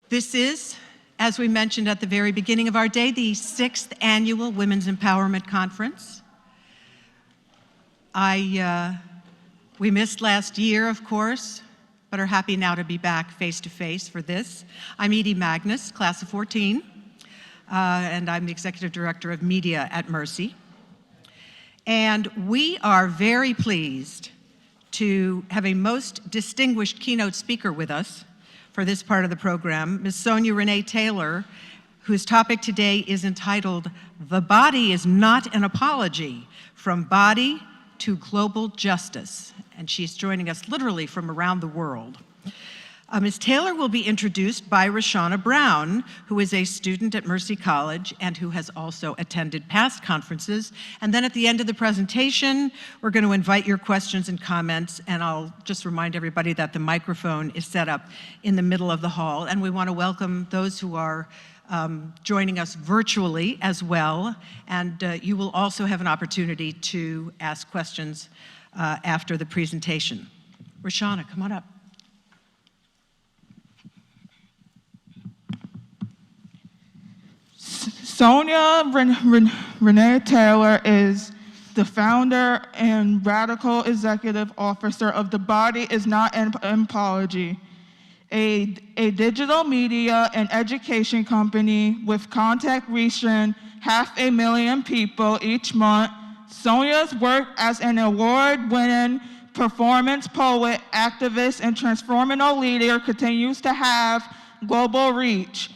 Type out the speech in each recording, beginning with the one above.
This is, as we mentioned at the very beginning of our day, the 6th Annual Women's Empowerment Conference. We missed last year, of course, but are happy now to be back face-to-face for this. I'm Edie Magnus, class of 14, and I'm the Executive Director of Media at Mercy. And we are very pleased to have a most distinguished keynote speaker with us for this part of the program, Ms. Sonya Renee Taylor, whose topic today is entitled, "The Body is Not an Apology, From Body to Global Justice." And she's joining us literally from around the world. Ms. Taylor will be introduced by Roshana Brown, who is a student at Mercy College and who has also attended past conferences. And then at the end of the presentation, we're going to invite your questions and comments, and I'll just remind everybody that the microphone is set up in the middle of the hall, and we want to welcome those who are joining us virtually as well, and you will also have an opportunity to ask questions after the presentation. Roshana, come on up. Sonya Renee Taylor is the founder and radical executive officer of The Body is Not an Apology, a digital media and education company with contact reaching 500,000 people each month. Sonya's work as an award-winning performance poet, activist, and transformational leader continues to have global reach.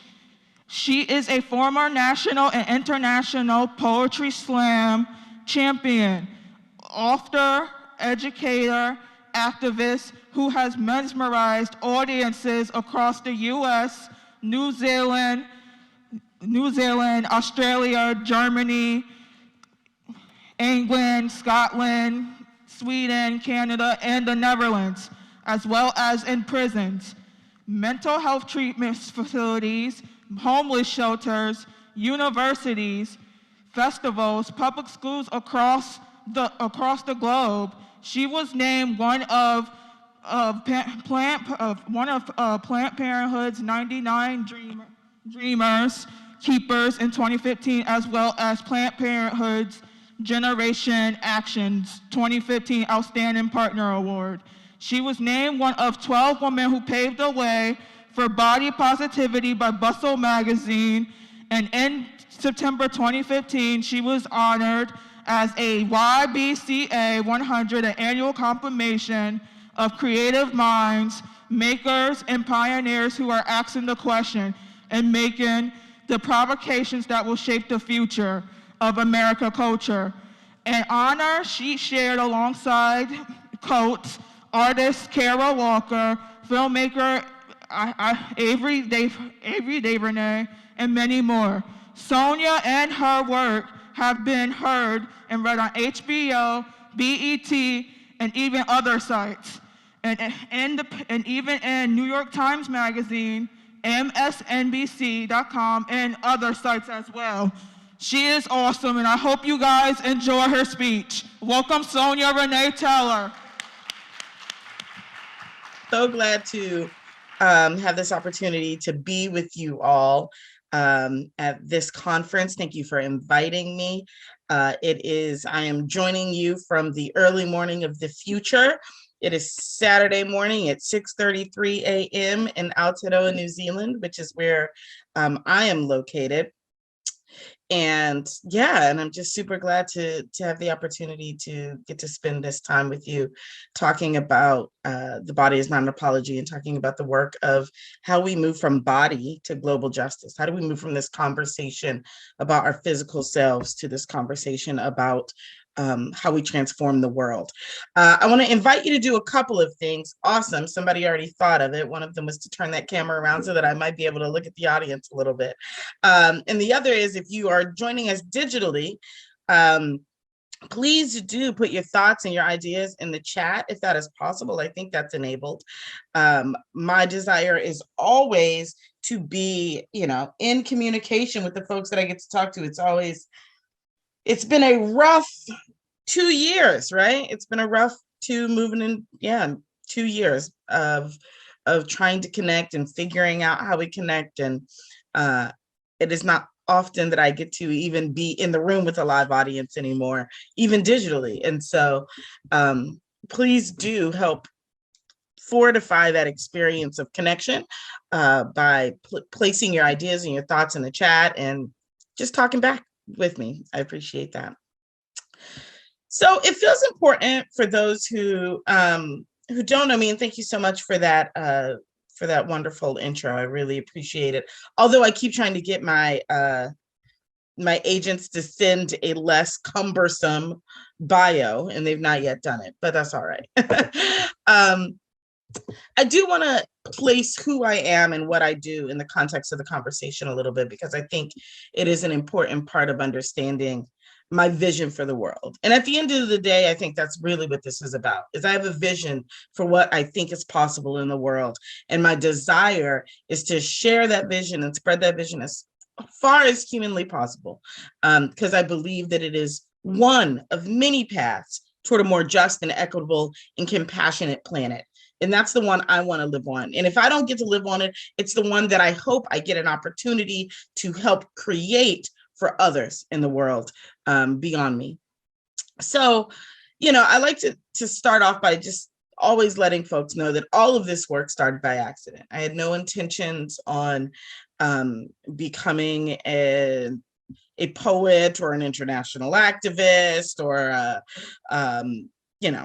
She is a former national and international poetry slam champion, author, educator, activist who has mesmerized audiences across the US, New Zealand, Australia, Germany, England, Scotland, Sweden, Canada, and the Netherlands, as well as in prisons, mental health treatment facilities, homeless shelters, universities, festivals, public schools across the globe. She was named one of Planned Parenthood's 99 Dreamers Keepers in 2015, as well as Planned Parenthood's Generation Action's 2015 Outstanding Partner Award. She was named one of 12 women who paved the way for body positivity by Bustle magazine, and in September 2015, she was honored as a YBCA 100, an annual confirmation of creative minds, makers, and pioneers who are asking the question and making the provocations that will shape the future of American culture. An honor she shared alongside Coates, artist Kara Walker, filmmaker Avery DuVernay, and many more. Sonya and her work have been heard and read on HBO, BET, and even other sites, and even in New York Times Magazine, MSNBC.com, and other sites as well. She is awesome, and I hope you guys enjoy her speech. Welcome, Sonya Renee Taylor. So glad to have this opportunity to be with you all at this conference. Thank you for inviting me. I am joining you from the early morning of the future. It is Saturday morning at 6:33 a.m. in Aotearoa, New Zealand, which is where I am located. And yeah, and I'm just super glad to have the opportunity to get to spend this time with you talking about The Body is Not an Apology, and talking about the work of how we move from body to global justice. How do we move from this conversation about our physical selves to this conversation about how we transform the world. I want to invite you to do a couple of things. Awesome. Somebody already thought of it. One of them was to turn that camera around so that I might be able to look at the audience a little bit. And the other is, if you are joining us digitally, please do put your thoughts and your ideas in the chat if that is possible. I think that's enabled. My desire is always to be, in communication with the folks that I get to talk to. It's been a rough 2 years, right? It's been a rough 2 years of of trying to connect and figuring out how we connect. And it is not often that I get to even be in the room with a live audience anymore, even digitally. And so please do help fortify that experience of connection by placing your ideas and your thoughts in the chat and just talking back with me. I appreciate that. So it feels important for those who don't know me, and thank you so much for that wonderful intro. I really appreciate it. Although I keep trying to get my my agents to send a less cumbersome bio, and they've not yet done it, but that's all right. I do want to place who I am and what I do in the context of the conversation a little bit, because I think it is an important part of understanding my vision for the world. And at the end of the day, I think that's really what this is about, is I have a vision for what I think is possible in the world. And my desire is to share that vision and spread that vision as far as humanly possible, because I believe that it is one of many paths toward a more just and equitable and compassionate planet. And that's the one I want to live on. And if I don't get to live on it, it's the one that I hope I get an opportunity to help create for others in the world beyond me. So, I like to start off by just always letting folks know that all of this work started by accident. I had no intentions on becoming a poet or an international activist or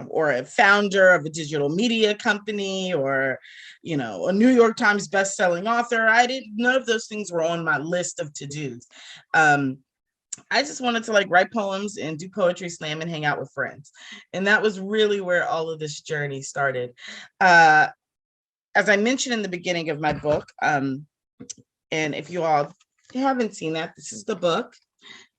or a founder of a digital media company or, a New York Times bestselling author. None of those things were on my list of to-dos. I just wanted to write poems and do poetry slam and hang out with friends. And that was really where all of this journey started. As I mentioned in the beginning of my book, and if you all haven't seen that, this is the book.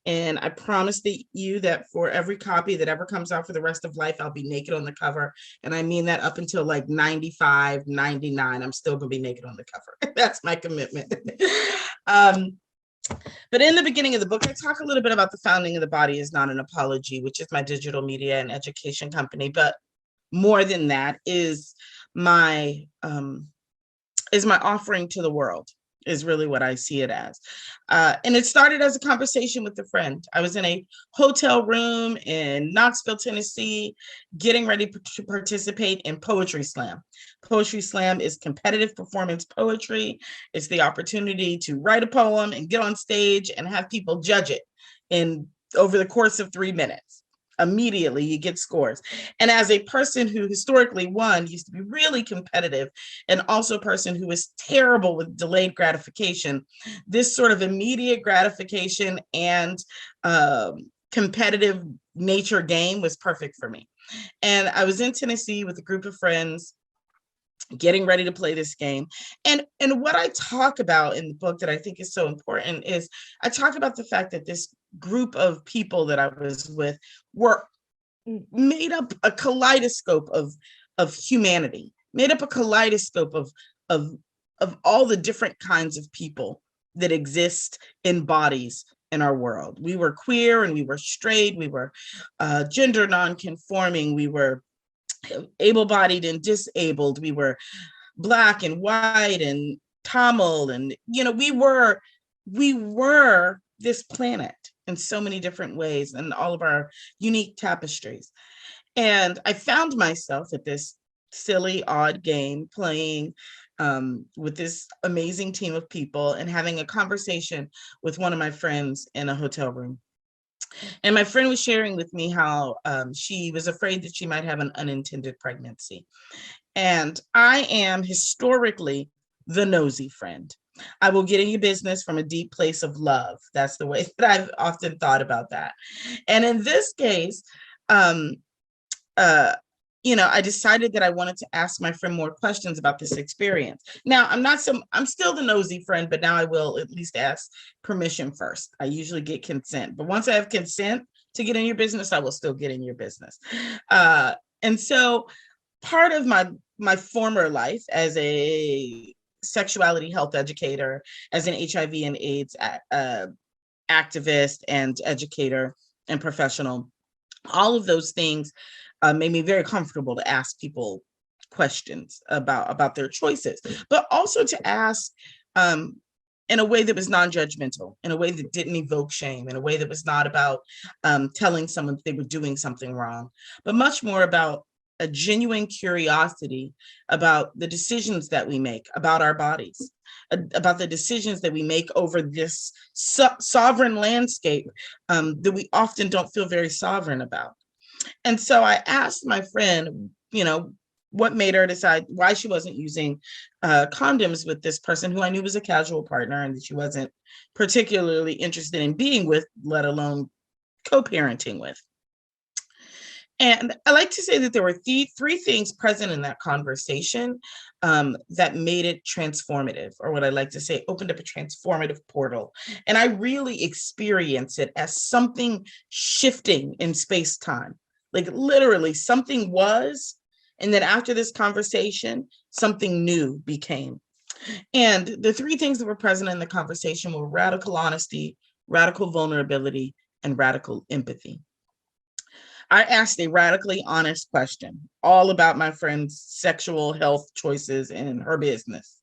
And I promise you that for every copy that ever comes out for the rest of life, I'll be naked on the cover. And I mean that up until 95, 99, I'm still gonna be naked on the cover. That's my commitment. But in the beginning of the book, I talk a little bit about the founding of The Body Is Not an Apology, which is my digital media and education company. But more than that is my offering to the world, is really what I see it as. And it started as a conversation with a friend. I was in a hotel room in Knoxville, Tennessee, getting ready to participate in Poetry Slam. Poetry Slam is competitive performance poetry. It's the opportunity to write a poem and get on stage and have people judge it over the course of 3 minutes. Immediately you get scores. And as a person who historically used to be really competitive, and also a person who is terrible with delayed gratification, this sort of immediate gratification and competitive nature game was perfect for me. And I was in Tennessee with a group of friends getting ready to play this game. And what I talk about in the book that I think is so important is I talk about the fact that this group of people that I was with were made up a kaleidoscope of humanity, made up a kaleidoscope of all the different kinds of people that exist in bodies in our world. We were queer and we were straight, we were gender non-conforming, we were able-bodied and disabled, we were Black and white and Tamil, and we were this planet in so many different ways and all of our unique tapestries. And I found myself at this silly, odd game playing with this amazing team of people and having a conversation with one of my friends in a hotel room. And my friend was sharing with me how she was afraid that she might have an unintended pregnancy. And I am historically the nosy friend. I will get in your business from a deep place of love. That's the way that I've often thought about that. And in this case, I decided that I wanted to ask my friend more questions about this experience. Now, I'm still the nosy friend, but now I will at least ask permission first. I usually get consent, but once I have consent to get in your business, I will still get in your business. And so part of my former life as a sexuality health educator, as an HIV and AIDS activist and educator and professional, all of those things made me very comfortable to ask people questions about their choices, but also to ask in a way that was non-judgmental, in a way that didn't evoke shame, in a way that was not about telling someone that they were doing something wrong, but much more about a genuine curiosity about the decisions that we make about our bodies, about the decisions that we make over this sovereign landscape that we often don't feel very sovereign about. And so I asked my friend, what made her decide why she wasn't using condoms with this person who I knew was a casual partner and that she wasn't particularly interested in being with, let alone co-parenting with. And I like to say that there were three things present in that conversation that made it transformative, or what I like to say, opened up a transformative portal. And I really experience it as something shifting in space-time. Like literally something was, and then after this conversation, something new became. And the three things that were present in the conversation were radical honesty, radical vulnerability, and radical empathy. I asked a radically honest question, all about my friend's sexual health choices and her business.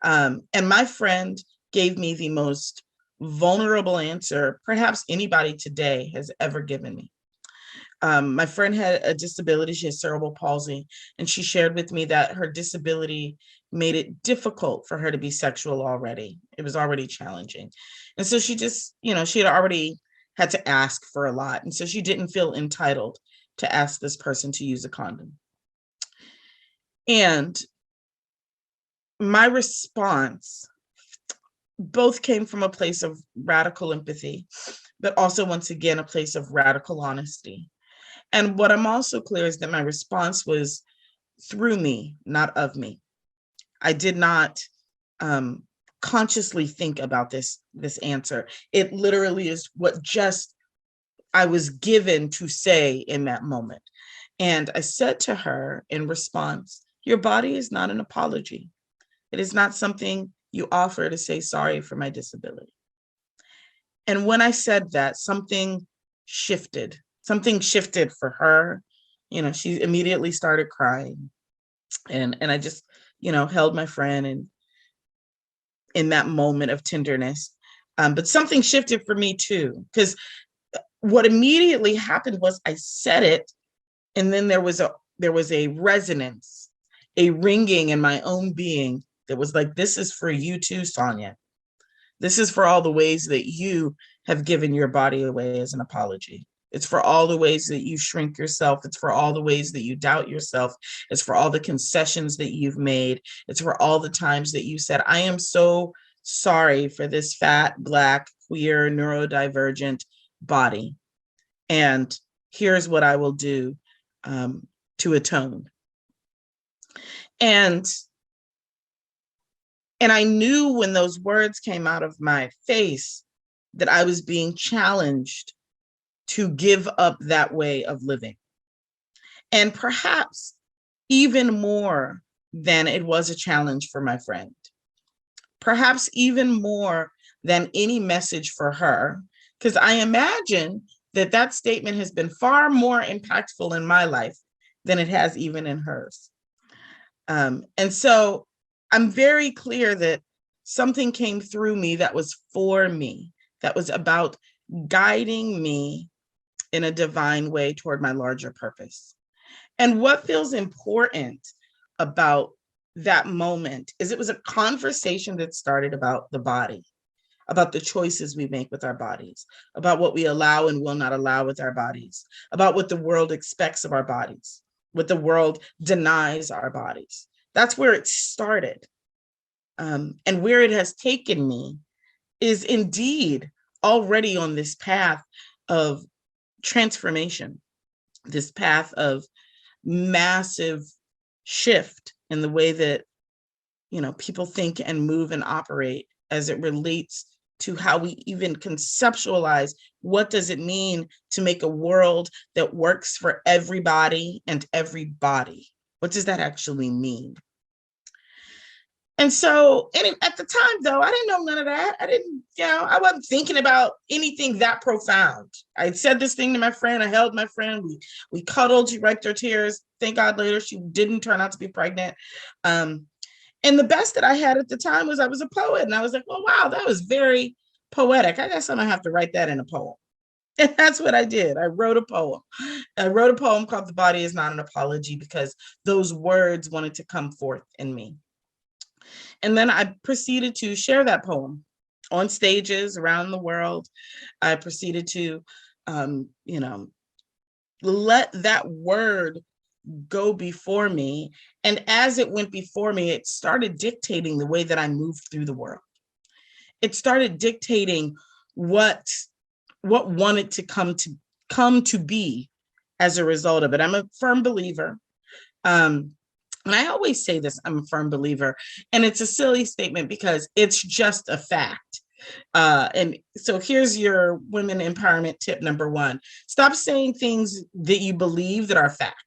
And my friend gave me the most vulnerable answer perhaps anybody today has ever given me. My friend had a disability. She has cerebral palsy, and she shared with me that her disability made it difficult for her to be sexual already. It was already challenging. And so she just, she had already had to ask for a lot. And so she didn't feel entitled to ask this person to use a condom. And my response both came from a place of radical empathy, but also, once again, a place of radical honesty. And what I'm also clear is that my response was through me, not of me. I did not consciously think about this answer. It literally is what just I was given to say in that moment. And I said to her in response, your body is not an apology. It is not something you offer to say sorry for my disability. And when I said that, something shifted. Something shifted for her. She immediately started crying. And I just, held my friend and in that moment of tenderness. But something shifted for me too, because what immediately happened was I said it, and then there was a resonance, a ringing in my own being that was like, this is for you too, Sonya. This is for all the ways that you have given your body away as an apology. It's for all the ways that you shrink yourself. It's for all the ways that you doubt yourself. It's for all the concessions that you've made. It's for all the times that you said, I am so sorry for this fat, Black, queer, neurodivergent body. And here's what I will do to atone. And I knew when those words came out of my face that I was being challenged to give up that way of living. And perhaps even more than it was a challenge for my friend. Perhaps even more than any message for her, because I imagine that statement has been far more impactful in my life than it has even in hers. And so I'm very clear that something came through me that was for me, that was about guiding me in a divine way toward my larger purpose. And what feels important about that moment is it was a conversation that started about the body, about the choices we make with our bodies, about what we allow and will not allow with our bodies, about what the world expects of our bodies, what the world denies our bodies. That's where it started. And where it has taken me is indeed already on this path of transformation, this path of massive shift in the way that people think and move and operate as it relates to how we even conceptualize what does it mean to make a world that works for everybody and everybody. What does that actually mean? And so at the time, though, I didn't know none of that. I wasn't thinking about anything that profound. I said this thing to my friend. I held my friend. We cuddled. She wiped her tears. Thank God later she didn't turn out to be pregnant. And the best that I had at the time was I was a poet. And I was like, well, wow, that was very poetic. I guess I'm going to have to write that in a poem. And that's what I did. I wrote a poem. I wrote a poem called The Body Is Not an Apology because those words wanted to come forth in me. And then I proceeded to share that poem on stages around the world. I proceeded to, let that word go before me. And as it went before me, it started dictating the way that I moved through the world. It started dictating what wanted to come to be as a result of it. I'm a firm believer. And I always say this, I'm a firm believer, and it's a silly statement because it's just a fact. And so here's your women empowerment tip number 1. Stop saying things that you believe that are fact.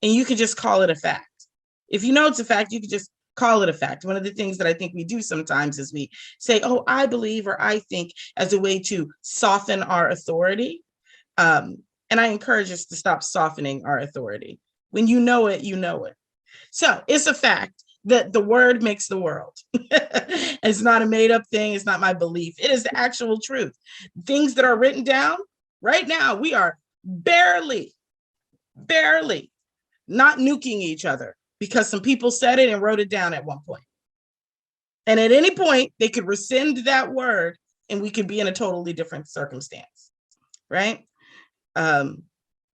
And you could just call it a fact. If you know it's a fact, you could just call it a fact. One of the things that I think we do sometimes is we say, oh, I believe or I think, as a way to soften our authority. And I encourage us to stop softening our authority. When you know it, you know it. So it's a fact that the word makes the world. It's not a made up thing. It's not my belief. It is the actual truth. Things that are written down right now, we are barely not nuking each other because some people said it and wrote it down at one point. And at any point, they could rescind that word and we could be in a totally different circumstance, right?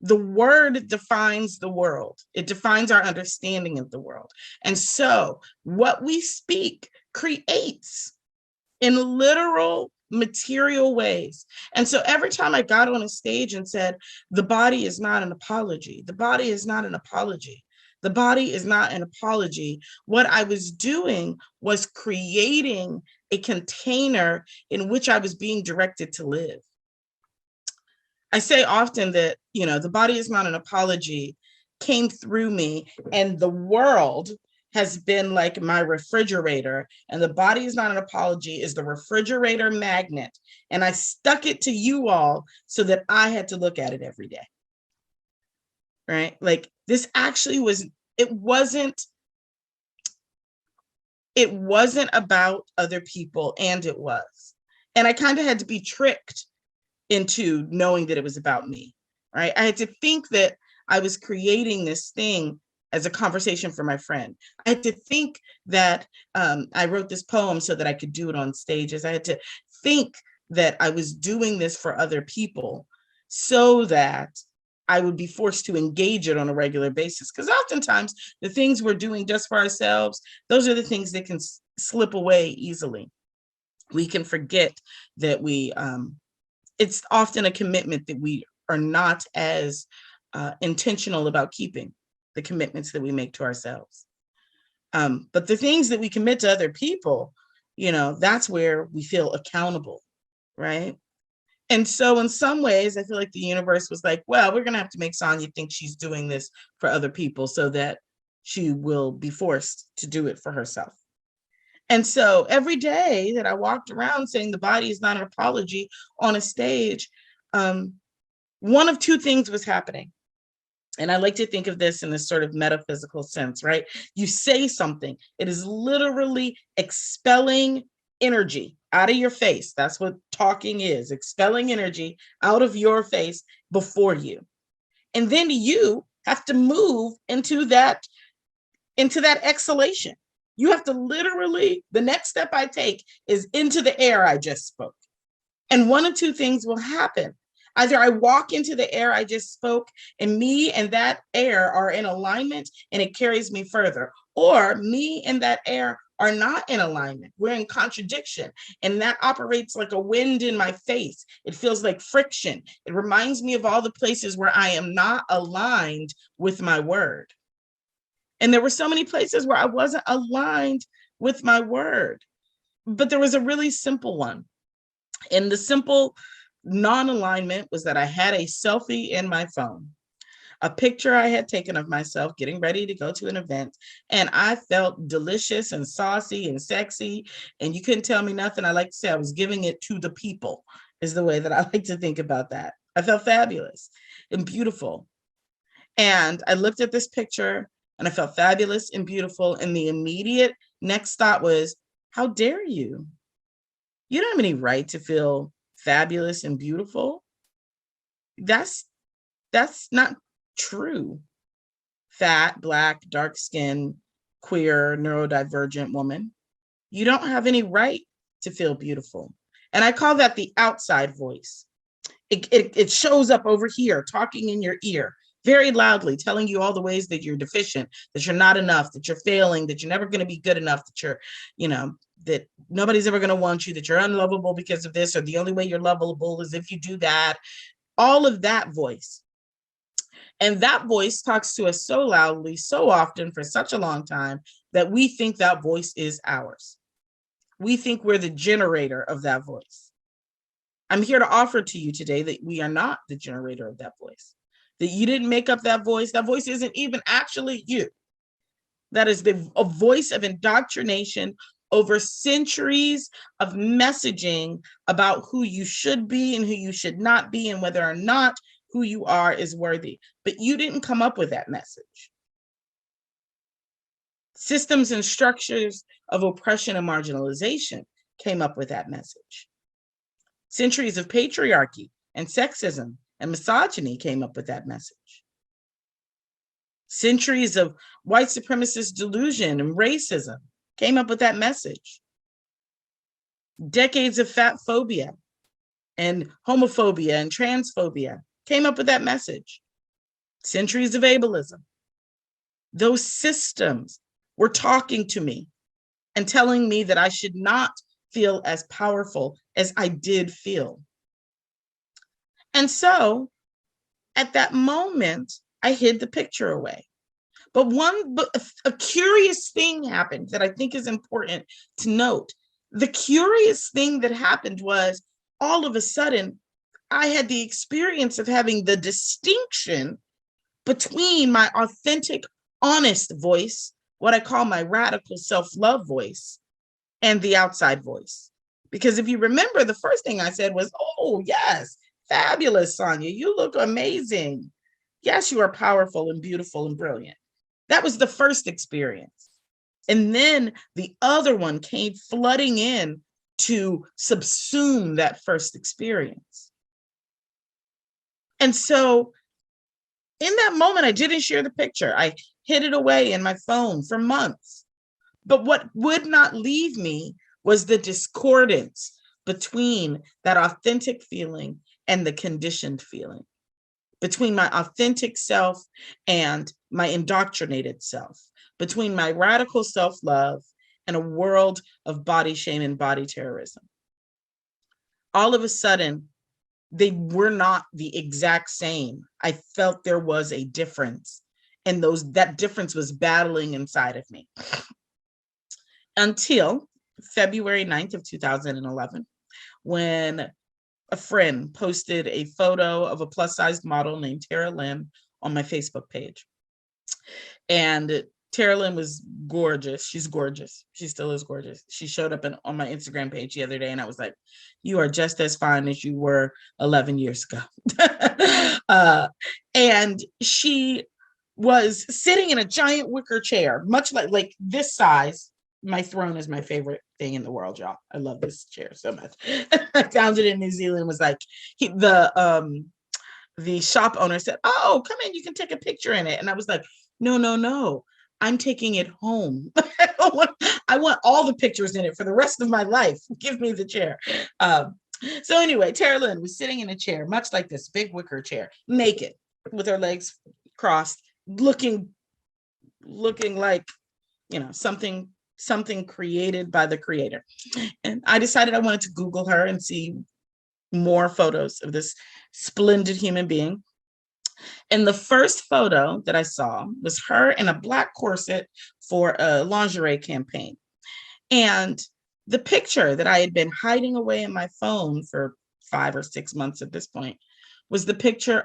The word defines the world. It defines our understanding of the world. And so what we speak creates in literal, material ways. And so every time I got on a stage and said, the body is not an apology, the body is not an apology, the body is not an apology, what I was doing was creating a container in which I was being directed to live. I say often that, the body is not an apology came through me, and the world has been like my refrigerator, and the body is not an apology is the refrigerator magnet. And I stuck it to you all so that I had to look at it every day. Right? Like this actually it wasn't about other people, and it was. And I kind of had to be tricked into knowing that it was about me, right? I had to think that I was creating this thing as a conversation for my friend. I had to think that I wrote this poem so that I could do it on stages. I had to think that I was doing this for other people so that I would be forced to engage it on a regular basis. Because oftentimes the things we're doing just for ourselves, those are the things that can slip away easily. We can forget that it's often a commitment that we are not as intentional about keeping, the commitments that we make to ourselves. But the things that we commit to other people, that's where we feel accountable, right? And so in some ways, I feel like the universe was like, well, we're going to have to make Sonya think she's doing this for other people so that she will be forced to do it for herself. And so every day that I walked around saying the body is not an apology on a stage, one of two things was happening. And I like to think of this in this sort of metaphysical sense, right? You say something, it is literally expelling energy out of your face. That's what talking is, expelling energy out of your face before you. And then you have to move into that exhalation. You have to literally, the next step I take is into the air I just spoke. And one of two things will happen. Either I walk into the air I just spoke, and me and that air are in alignment and it carries me further. Or me and that air are not in alignment. We're in contradiction. And that operates like a wind in my face. It feels like friction. It reminds me of all the places where I am not aligned with my word. And there were so many places where I wasn't aligned with my word. But there was a really simple one. And the simple non-alignment was that I had a selfie in my phone. a picture I had taken of myself getting ready to go to an event, and I felt delicious and saucy and sexy, and you couldn't tell me nothing. I like to say I was giving it to the people, is the way that I like to think about that. I felt fabulous and beautiful. And I looked at this picture and I felt fabulous and beautiful. And the immediate next thought was, how dare you? You don't have any right to feel fabulous and beautiful. That's not true. Fat, Black, dark skinned, queer, neurodivergent woman. You don't have any right to feel beautiful. And I call that the outside voice. It shows up over here, talking in your ear, very loudly, telling you all the ways that you're deficient, that you're not enough, that you're failing, that you're never going to be good enough, that you're, that nobody's ever going to want you, that you're unlovable because of this, or the only way you're lovable is if you do that. All of that voice. And that voice talks to us so loudly, so often, for such a long time, that we think that voice is ours. We think we're the generator of that voice. I'm here to offer to you today that we are not the generator of that voice, that you didn't make up that voice. That voice isn't even actually you. That is a voice of indoctrination over centuries of messaging about who you should be and who you should not be, and whether or not who you are is worthy. But you didn't come up with that message. Systems and structures of oppression and marginalization came up with that message. Centuries of patriarchy and sexism and misogyny came up with that message. Centuries of white supremacist delusion and racism came up with that message. Decades of fat phobia and homophobia and transphobia came up with that message. Centuries of ableism. Those systems were talking to me and telling me that I should not feel as powerful as I did feel. And so at that moment, I hid the picture away. But a curious thing happened that I think is important to note. The curious thing that happened was, all of a sudden, I had the experience of having the distinction between my authentic, honest voice, what I call my radical self-love voice, and the outside voice. Because if you remember, the first thing I said was, oh, yes, fabulous, Sonya, you look amazing. Yes, you are powerful and beautiful and brilliant. That was the first experience. And then the other one came flooding in to subsume that first experience. And so in that moment, I didn't share the picture. I hid it away in my phone for months. But what would not leave me was the discordance between that authentic feeling and the conditioned feeling, between my authentic self and my indoctrinated self, between my radical self-love and a world of body shame and body terrorism. All of a sudden, they were not the exact same. I felt there was a difference, and that difference was battling inside of me. Until February 9th of 2011, when a friend posted a photo of a plus-sized model named Tara Lynn on my Facebook page. And Tara Lynn was gorgeous. She's gorgeous. She still is gorgeous. She showed up on my Instagram page the other day, and I was like, you are just as fine as you were 11 years ago. And she was sitting in a giant wicker chair, much like this size. My throne is my favorite thing in the world, y'all. I love this chair so much. I found it in New Zealand. Was like, the shop owner said, oh, come in, you can take a picture in it. And I was like, no, I'm taking it home. I want all the pictures in it for the rest of my life. Give me the chair. So anyway, Tara Lynn was sitting in a chair, much like this big wicker chair, naked, with her legs crossed, looking like, something created by the creator. And I decided I wanted to Google her and see more photos of this splendid human being. And the first photo that I saw was her in a black corset for a lingerie campaign. And the picture that I had been hiding away in my phone for 5 or 6 months at this point was a picture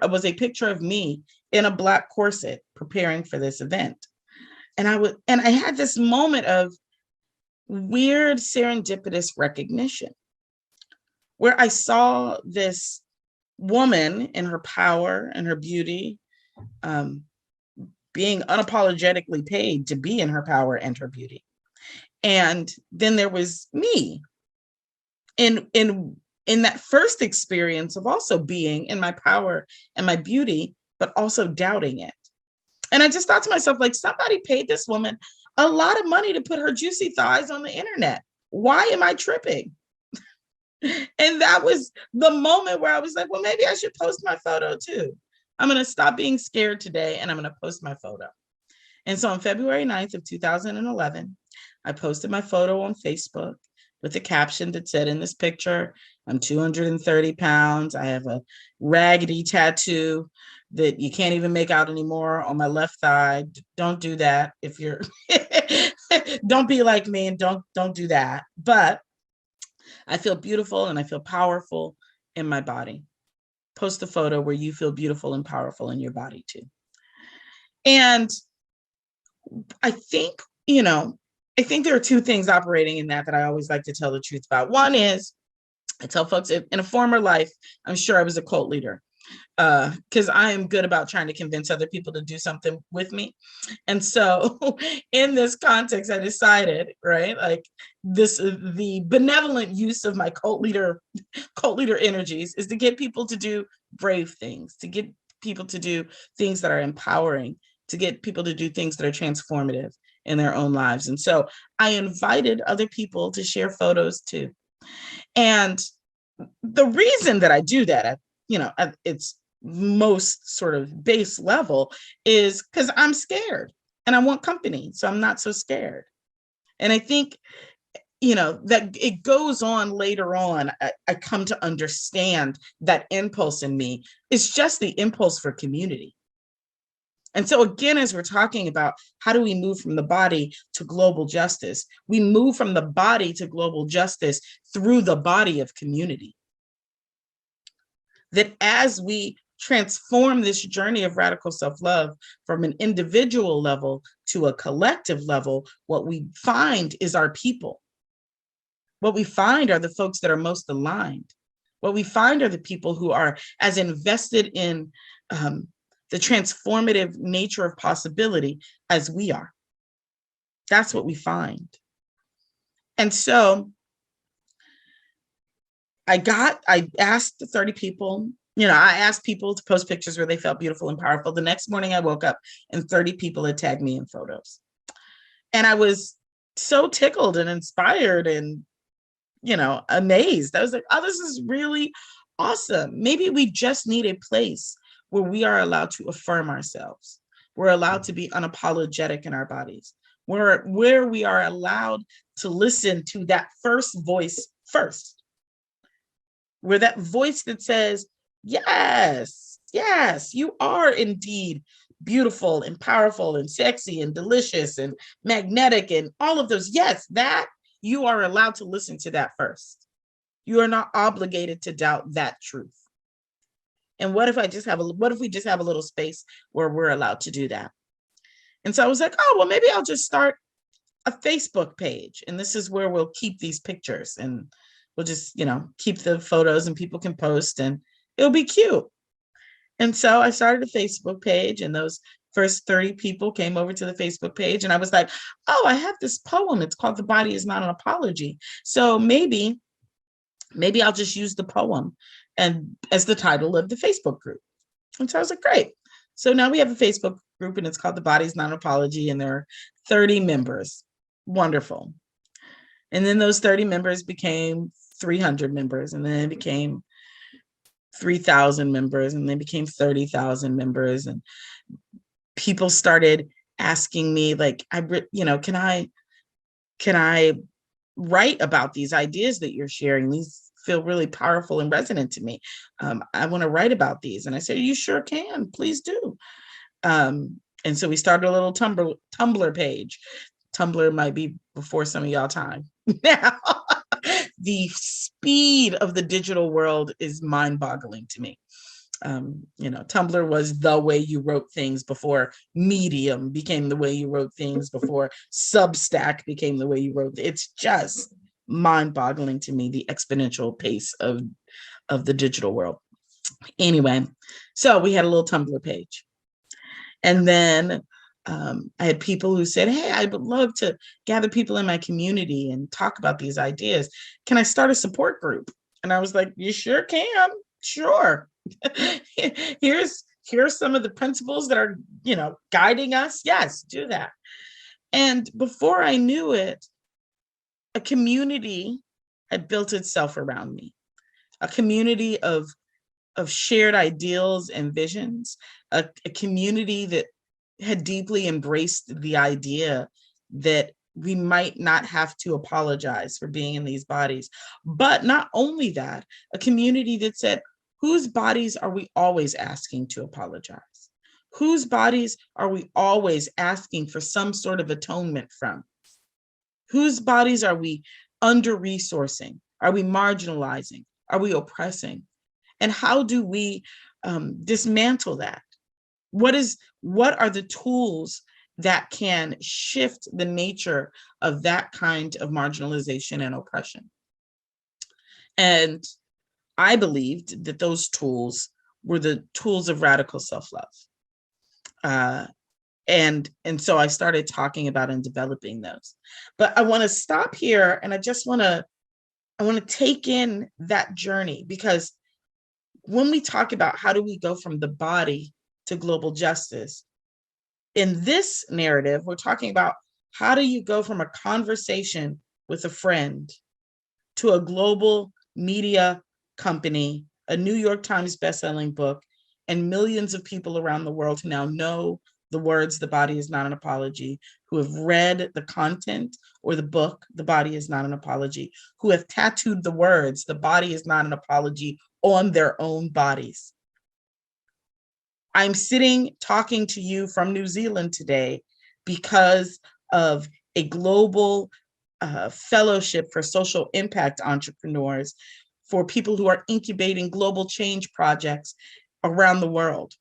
of me in a black corset preparing for this event. And I had this moment of weird serendipitous recognition where I saw this woman in her power and her beauty, being unapologetically paid to be in her power and her beauty. And then there was me in that first experience of also being in my power and my beauty, but also doubting it. And I just thought to myself, like, somebody paid this woman a lot of money to put her juicy thighs on the internet. Why am I tripping? And that was the moment where I was like, well, maybe I should post my photo too. I'm going to stop being scared today and I'm going to post my photo. And so on February 9th of 2011, I posted my photo on Facebook with a caption that said, in this picture, I'm 230 pounds. I have a raggedy tattoo that you can't even make out anymore on my left thigh. Don't do that. If you're, don't be like me and don't do that. But I feel beautiful and I feel powerful in my body. Post a photo where you feel beautiful and powerful in your body too. And I think, I think there are two things operating in that I always like to tell the truth about. One is, I tell folks, in a former life, I'm sure I was a cult leader, because I am good about trying to convince other people to do something with me. And so in this context, I decided, right, like the benevolent use of my cult leader energies is to get people to do brave things, to get people to do things that are empowering, to get people to do things that are transformative in their own lives. And so I invited other people to share photos too. And the reason that I do that, at its most sort of base level, is because I'm scared and I want company. So I'm not so scared. And I think, that it goes on later on. I come to understand that impulse in me is just the impulse for community. And so again, as we're talking about how do we move from the body to global justice, we move from the body to global justice through the body of community. That as we transform this journey of radical self-love from an individual level to a collective level, what we find is our people. What we find are the folks that are most aligned. What we find are the people who are as invested in the transformative nature of possibility as we are. That's what we find. And so I asked the 30 people, I asked people to post pictures where they felt beautiful and powerful. The next morning I woke up and 30 people had tagged me in photos. And I was so tickled and inspired and, amazed. I was like, oh, this is really awesome. Maybe we just need a place where we are allowed to affirm ourselves. We're allowed to be unapologetic in our bodies, where we are allowed to listen to that first voice first, where that voice that says, yes, you are indeed beautiful and powerful and sexy and delicious and magnetic and all of those. Yes, that you are allowed to listen to that first. You are not obligated to doubt that truth. And what if we just have a little space where we're allowed to do that? And so I was like, oh, well, maybe I'll just start a Facebook page. And this is where we'll keep these pictures and we'll just, keep the photos and people can post and it'll be cute. And so I started a Facebook page and those first 30 people came over to the Facebook page. And I was like, oh, I have this poem. It's called The Body Is Not an Apology. So maybe I'll just use the poem and as the title of the Facebook group. And so I was like, great. So now we have a Facebook group and it's called The Body's Not an Apology and there are 30 members. Wonderful. And then those 30 members became 300 members and then it became 3,000 members and then became 30,000 members. And people started asking me like, can I write about these ideas that you're sharing? These feel really powerful and resonant to me. I want to write about these. And I said, you sure can, please do. And so we started a little Tumblr page. Tumblr might be before some of y'all time. Now, the speed of the digital world is mind-boggling to me. Tumblr was the way you wrote things before Medium became the way you wrote things, before Substack became the way you wrote. It's just mind-boggling to me, the exponential pace of the digital world. Anyway, so we had a little Tumblr page. And then I had people who said, hey, I would love to gather people in my community and talk about these ideas. Can I start a support group? And I was like, you sure can. Sure. Here's some of the principles that are, guiding us. Yes, do that. And before I knew it, a community had built itself around me, a community of shared ideals and visions, a community that had deeply embraced the idea that we might not have to apologize for being in these bodies. But not only that, a community that said, whose bodies are we always asking to apologize? Whose bodies are we always asking for some sort of atonement from? Whose bodies are we under-resourcing? Are we marginalizing? Are we oppressing? And how do we dismantle that? What are the tools that can shift the nature of that kind of marginalization and oppression? And I believed that those tools were the tools of radical self-love. And so I started talking about and developing those. But I want to stop here, and I want to take in that journey, because when we talk about how do we go from the body to global justice, in this narrative, we're talking about how do you go from a conversation with a friend to a global media company, a New York Times bestselling book, and millions of people around the world who now know the words, "The Body is Not an Apology," who have read the content or the book, "The Body is Not an Apology," who have tattooed the words, "The Body is Not an Apology," on their own bodies. I'm sitting talking to you from New Zealand today because of a global fellowship for social impact entrepreneurs, for people who are incubating global change projects around the world.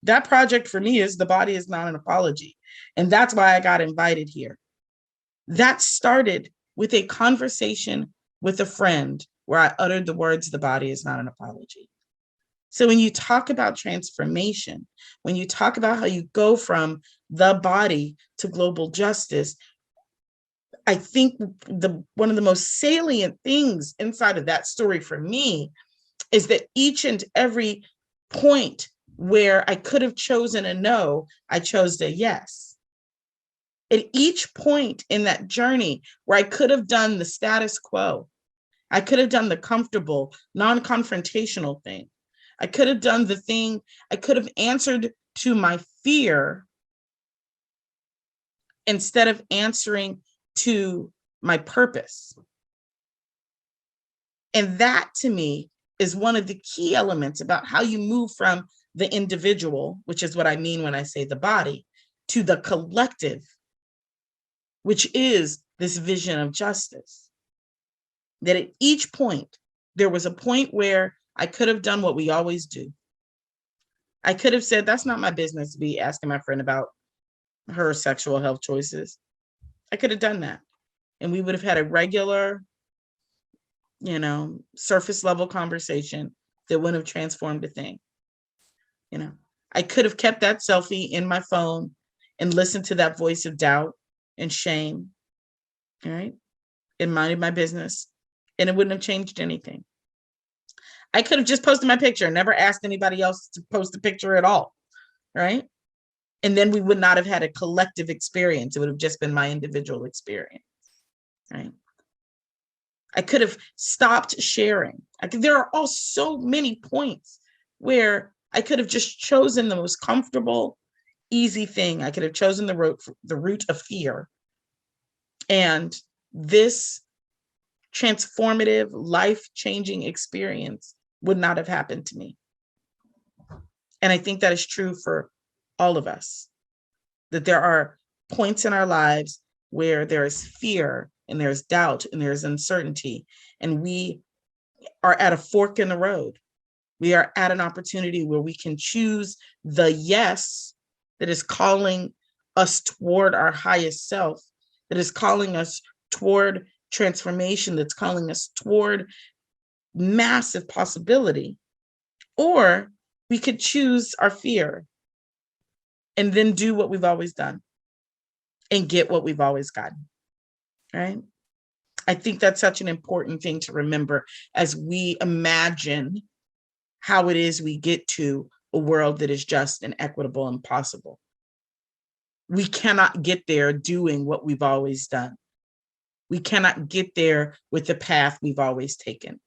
That project for me is "The Body is Not an Apology." And that's why I got invited here. That started with a conversation with a friend where I uttered the words, "The body is not an apology." So when you talk about transformation, when you talk about how you go from the body to global justice, I think one of the most salient things inside of that story for me is that each and every point where I could have chosen a no, I chose a yes. At each point in that journey where I could have done the status quo, I could have done the comfortable, non-confrontational thing. I could have done the thing, I could have answered to my fear instead of answering to my purpose. And that, to me, is one of the key elements about how you move from the individual, which is what I mean when I say the body, to the collective, which is this vision of justice. That at each point, there was a point where I could have done what we always do. I could have said, that's not my business to be asking my friend about her sexual health choices. I could have done that. And we would have had a regular, surface level conversation that wouldn't have transformed a thing. I could have kept that selfie in my phone and listened to that voice of doubt and shame, all right, and minded my business, and it wouldn't have changed anything. I could have just posted my picture and never asked anybody else to post a picture at all, right? And then we would not have had a collective experience. It would have just been my individual experience, right? I could have stopped sharing. There are all so many points where I could have just chosen the most comfortable, easy thing. I could have chosen the root of fear. And this transformative, life-changing experience would not have happened to me. And I think that is true for all of us, that there are points in our lives where there is fear and there's doubt and there's uncertainty, and we are at a fork in the road. We are at an opportunity where we can choose the yes that is calling us toward our highest self, that is calling us toward transformation, that's calling us toward massive possibility. Or we could choose our fear and then do what we've always done and get what we've always gotten, right? I think that's such an important thing to remember as we imagine how it is we get to a world that is just and equitable and possible. We cannot get there doing what we've always done. We cannot get there with the path we've always taken.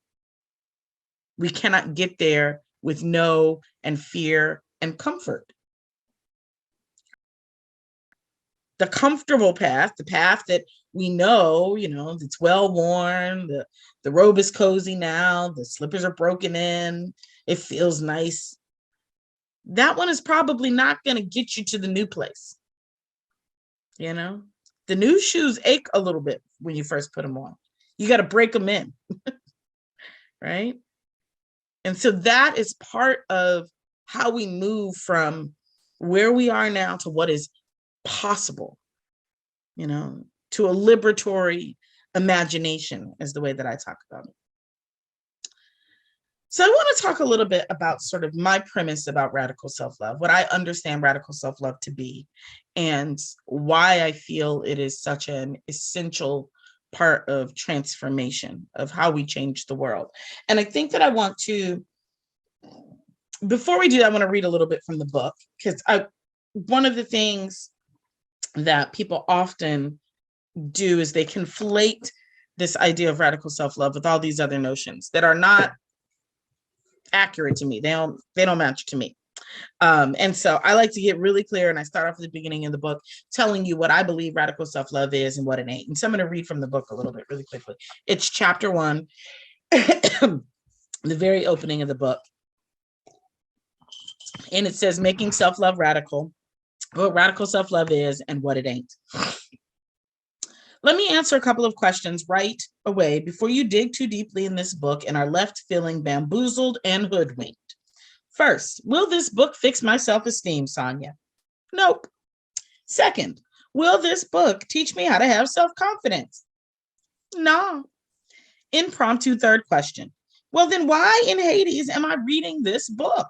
We cannot get there with no and fear and comfort. The comfortable path, the path that we know, it's well worn, the robe is cozy now, the slippers are broken in, it feels nice. That one is probably not going to get you to the new place. The new shoes ache a little bit when you first put them on. You got to break them in, right? And so that is part of how we move from where we are now to what is possible, to a liberatory imagination is the way that I talk about it. So I want to talk a little bit about sort of my premise about radical self-love, what I understand radical self-love to be, and why I feel it is such an essential part of transformation, of how we change the world. And I think that I want to, before we do that, I want to read a little bit from the book, because one of the things that people often do is they conflate this idea of radical self-love with all these other notions that are not accurate to me. They don't match to me. And so I like to get really clear, and I start off at the beginning of the book telling you what I believe radical self-love is and what it ain't. And so I'm going to read from the book a little bit really quickly. It's chapter 1, the very opening of the book. And it says, making self-love radical, what radical self-love is and what it ain't. Let me answer a couple of questions right away before you dig too deeply in this book and are left feeling bamboozled and hoodwinked. First, will this book fix my self-esteem, Sonya? Nope. Second, will this book teach me how to have self-confidence? No. Impromptu third question. Well, then why in Hades am I reading this book?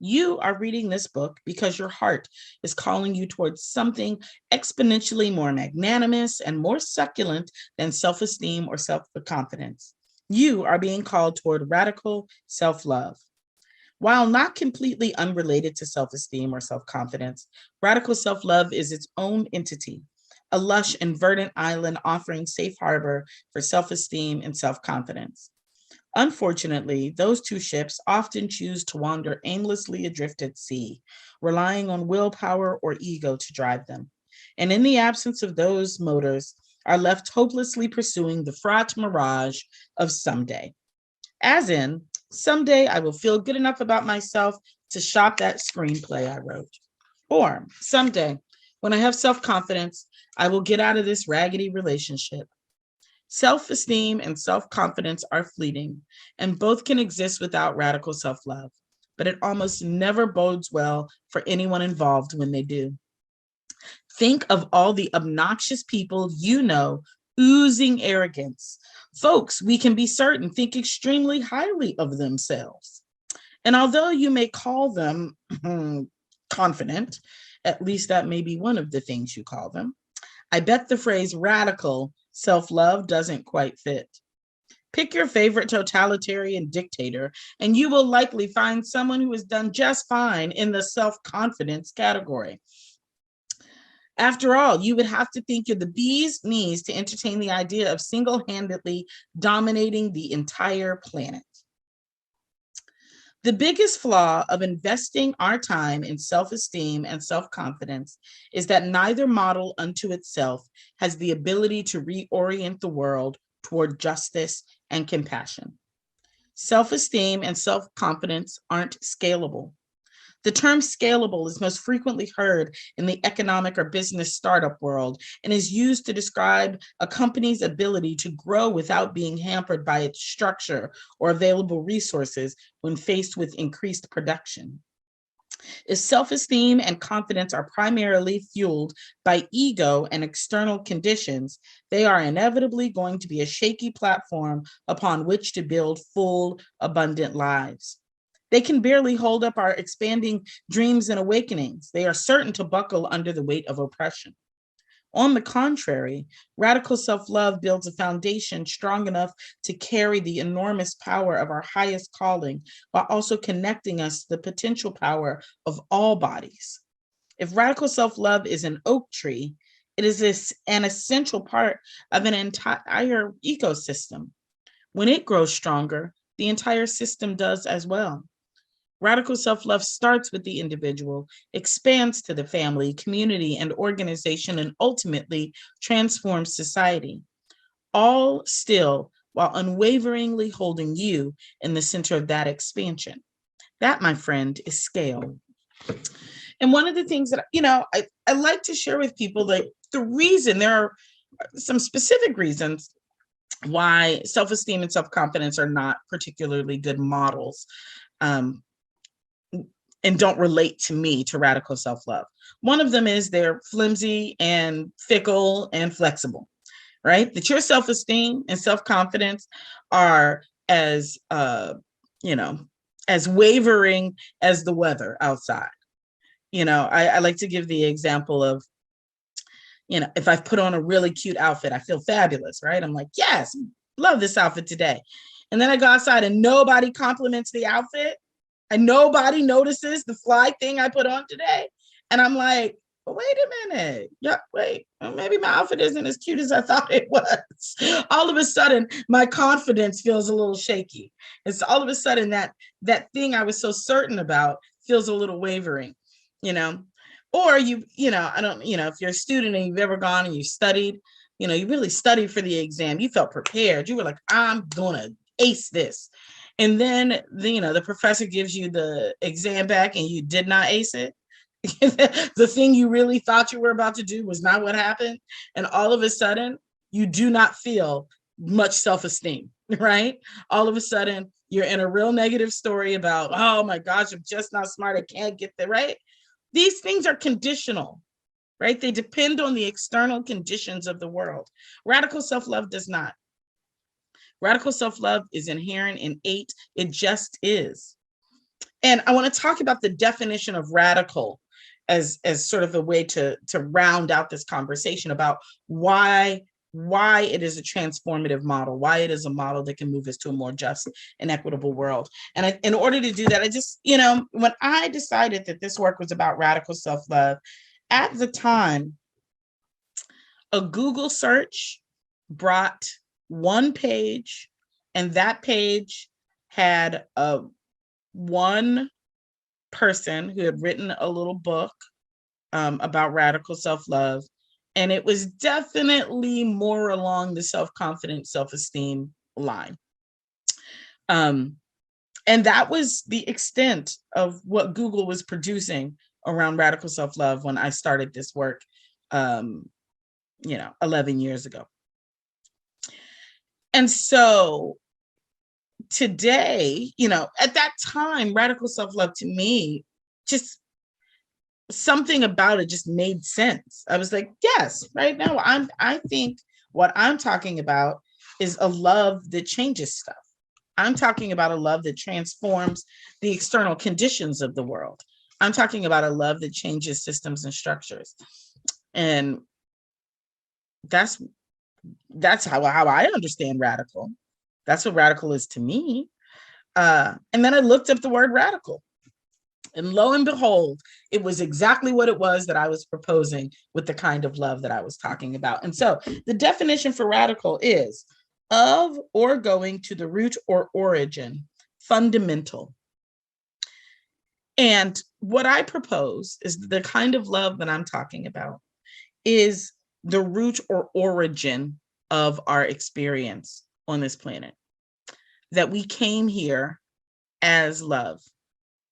You are reading this book because your heart is calling you towards something exponentially more magnanimous and more succulent than self-esteem or self-confidence. You are being called toward radical self-love. While not completely unrelated to self-esteem or self-confidence, radical self-love is its own entity, a lush and verdant island offering safe harbor for self-esteem and self-confidence. Unfortunately, those two ships often choose to wander aimlessly adrift at sea, relying on willpower or ego to drive them. And in the absence of those motors, are left hopelessly pursuing the fraught mirage of someday. As in, someday I will feel good enough about myself to shop that screenplay I wrote. Or someday, when I have self-confidence, I will get out of this raggedy relationship. Self-esteem and self-confidence are fleeting, and both can exist without radical self-love, but it almost never bodes well for anyone involved when they do. Think of all the obnoxious people oozing arrogance. Folks, we can be certain, think extremely highly of themselves. And although you may call them confident, at least that may be one of the things you call them, I bet the phrase radical self-love doesn't quite fit. Pick your favorite totalitarian dictator, and you will likely find someone who has done just fine in the self-confidence category. After all, you would have to think you're the bee's knees to entertain the idea of single-handedly dominating the entire planet. The biggest flaw of investing our time in self-esteem and self-confidence is that neither model unto itself has the ability to reorient the world toward justice and compassion. Self-esteem and self-confidence aren't scalable. The term scalable is most frequently heard in the economic or business startup world and is used to describe a company's ability to grow without being hampered by its structure or available resources when faced with increased production. If self-esteem and confidence are primarily fueled by ego and external conditions, they are inevitably going to be a shaky platform upon which to build full, abundant lives. They can barely hold up our expanding dreams and awakenings. They are certain to buckle under the weight of oppression. On the contrary, radical self-love builds a foundation strong enough to carry the enormous power of our highest calling, while also connecting us to the potential power of all bodies. If radical self-love is an oak tree, it is an essential part of an entire ecosystem. When it grows stronger, the entire system does as well. Radical self-love starts with the individual, expands to the family, community, and organization, and ultimately transforms society, all still while unwaveringly holding you in the center of that expansion. That, my friend, is scale. And one of the things that, I like to share with people, that the reason, there are some specific reasons why self-esteem and self-confidence are not particularly good models. And don't relate to me to radical self-love. One of them is they're flimsy and fickle and flexible, right? That your self-esteem and self-confidence are as wavering as the weather outside. I like to give the example of, if I've put on a really cute outfit, I feel fabulous, right? I'm like, yes, love this outfit today. And then I go outside and nobody compliments the outfit. And nobody notices the fly thing I put on today. And I'm like, wait a minute. Yeah, wait, maybe my outfit isn't as cute as I thought it was. All of a sudden, my confidence feels a little shaky. It's all of a sudden that thing I was so certain about feels a little wavering, Or I don't, if you're a student and you've ever gone and you studied, you really studied for the exam, you felt prepared. You were like, I'm gonna ace this. And then, the professor gives you the exam back and you did not ace it. The thing you really thought you were about to do was not what happened. And all of a sudden, you do not feel much self-esteem, right? All of a sudden, you're in a real negative story about, oh my gosh, I'm just not smart. I can't get there, right? These things are conditional, right? They depend on the external conditions of the world. Radical self-love does not. Radical self-love is inherent, innate. It just is. And I want to talk about the definition of radical as sort of a way to round out this conversation about why it is a transformative model, why it is a model that can move us to a more just and equitable world. And in order to do that, I just, when I decided that this work was about radical self-love, at the time, a Google search brought one page, and that page had one person who had written a little book about radical self-love, and it was definitely more along the self-confidence, self-esteem line. And that was the extent of what Google was producing around radical self-love when I started this work 11 years ago. And so today, at that time, radical self-love to me, just something about it just made sense. I was like, yes, right now, I think what I'm talking about is a love that changes stuff. I'm talking about a love that transforms the external conditions of the world. I'm talking about a love that changes systems and structures. And that's how I understand radical. That's what radical is to me. And then I looked up the word radical. And lo and behold, it was exactly what it was that I was proposing with the kind of love that I was talking about. And so the definition for radical is of or going to the root or origin, fundamental. And what I propose is the kind of love that I'm talking about is the root or origin of our experience on this planet. That we came here as love,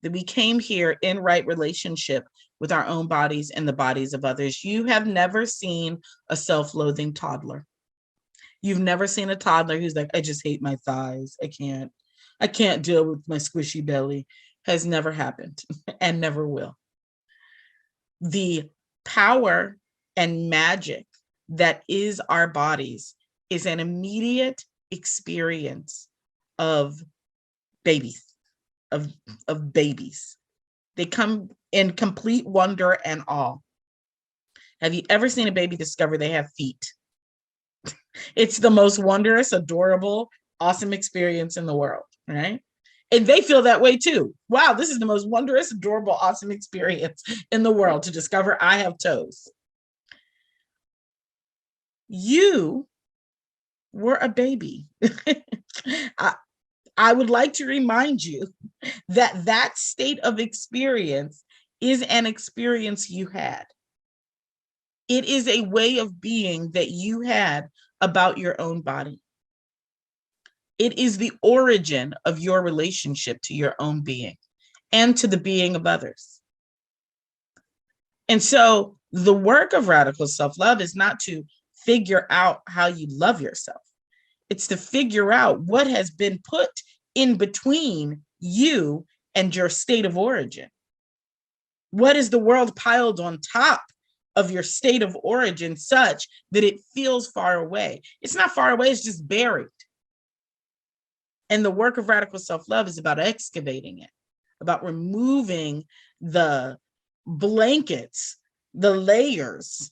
that we came here in right relationship with our own bodies and the bodies of others. You have never seen a self-loathing toddler. You've never seen a toddler who's like, I just hate my thighs. I can't deal with my squishy belly. Has never happened and never will. The power and magic that is our bodies is an immediate experience of babies, of babies. They come in complete wonder and awe. Have you ever seen a baby discover they have feet? It's the most wondrous, adorable, awesome experience in the world, right? And they feel that way too. Wow, this is the most wondrous, adorable, awesome experience in the world to discover I have toes. You were a baby. I would like to remind you that that state of experience is an experience you had. It is a way of being that you had about your own body. It is the origin of your relationship to your own being and to the being of others. And so the work of radical self-love is not to figure out how you love yourself. It's to figure out what has been put in between you and your state of origin. What is the world piled on top of your state of origin such that it feels far away? It's not far away, it's just buried. And the work of radical self-love is about excavating it, about removing the blankets, the layers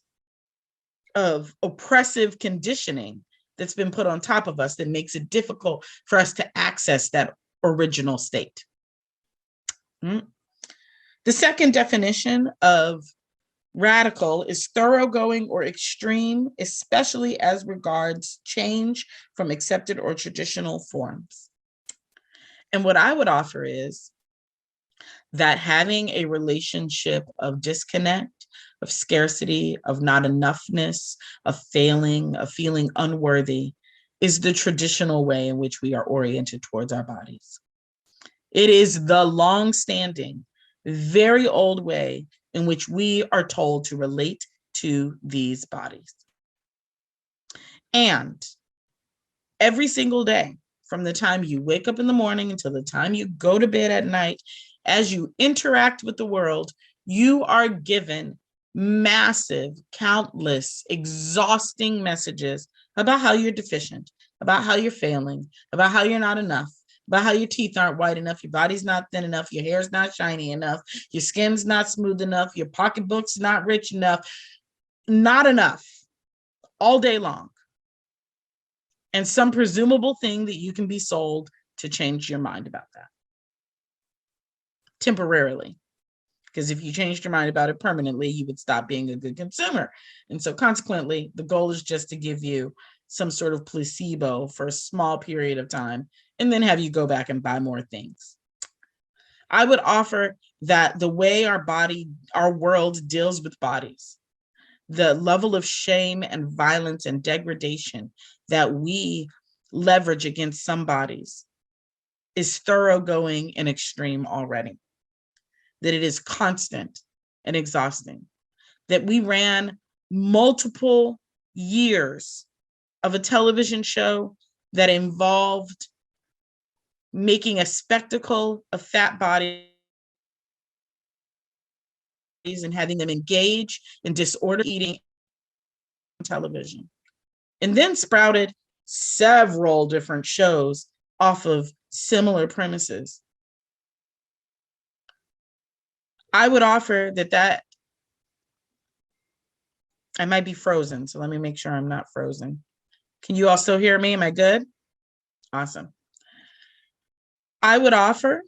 of oppressive conditioning that's been put on top of us that makes it difficult for us to access that original state. The second definition of radical is thoroughgoing or extreme, especially as regards change from accepted or traditional forms. And what I would offer is that having a relationship of disconnect, of scarcity, of not enoughness, of failing, of feeling unworthy is the traditional way in which we are oriented towards our bodies. It is the long-standing, very old way in which we are told to relate to these bodies. And every single day, from the time you wake up in the morning until the time you go to bed at night, as you interact with the world, you are given massive, countless, exhausting messages about how you're deficient, about how you're failing, about how you're not enough, about how your teeth aren't white enough, your body's not thin enough, your hair's not shiny enough, your skin's not smooth enough, your pocketbook's not rich enough, not enough, all day long. And some presumable thing that you can be sold to change your mind about that. Temporarily. Because if you changed your mind about it permanently, you would stop being a good consumer. And so consequently, the goal is just to give you some sort of placebo for a small period of time, and then have you go back and buy more things. I would offer that the way our world deals with bodies, the level of shame and violence and degradation that we leverage against some bodies is thoroughgoing and extreme already. That it is constant and exhausting, that we ran multiple years of a television show that involved making a spectacle of fat bodies and having them engage in disordered eating on television, and then sprouted several different shows off of similar premises. I would offer that I might be frozen, so let me make sure I'm not frozen. Can you all still hear me? Am I good? Awesome. I would offer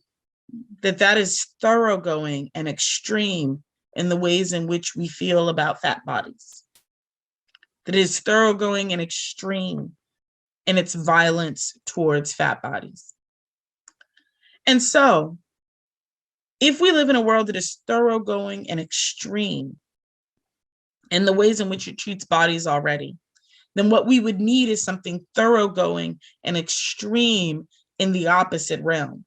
that is thoroughgoing and extreme in the ways in which we feel about fat bodies. That is thoroughgoing and extreme in its violence towards fat bodies. And so, if we live in a world that is thoroughgoing and extreme in the ways in which it treats bodies already, then what we would need is something thoroughgoing and extreme in the opposite realm.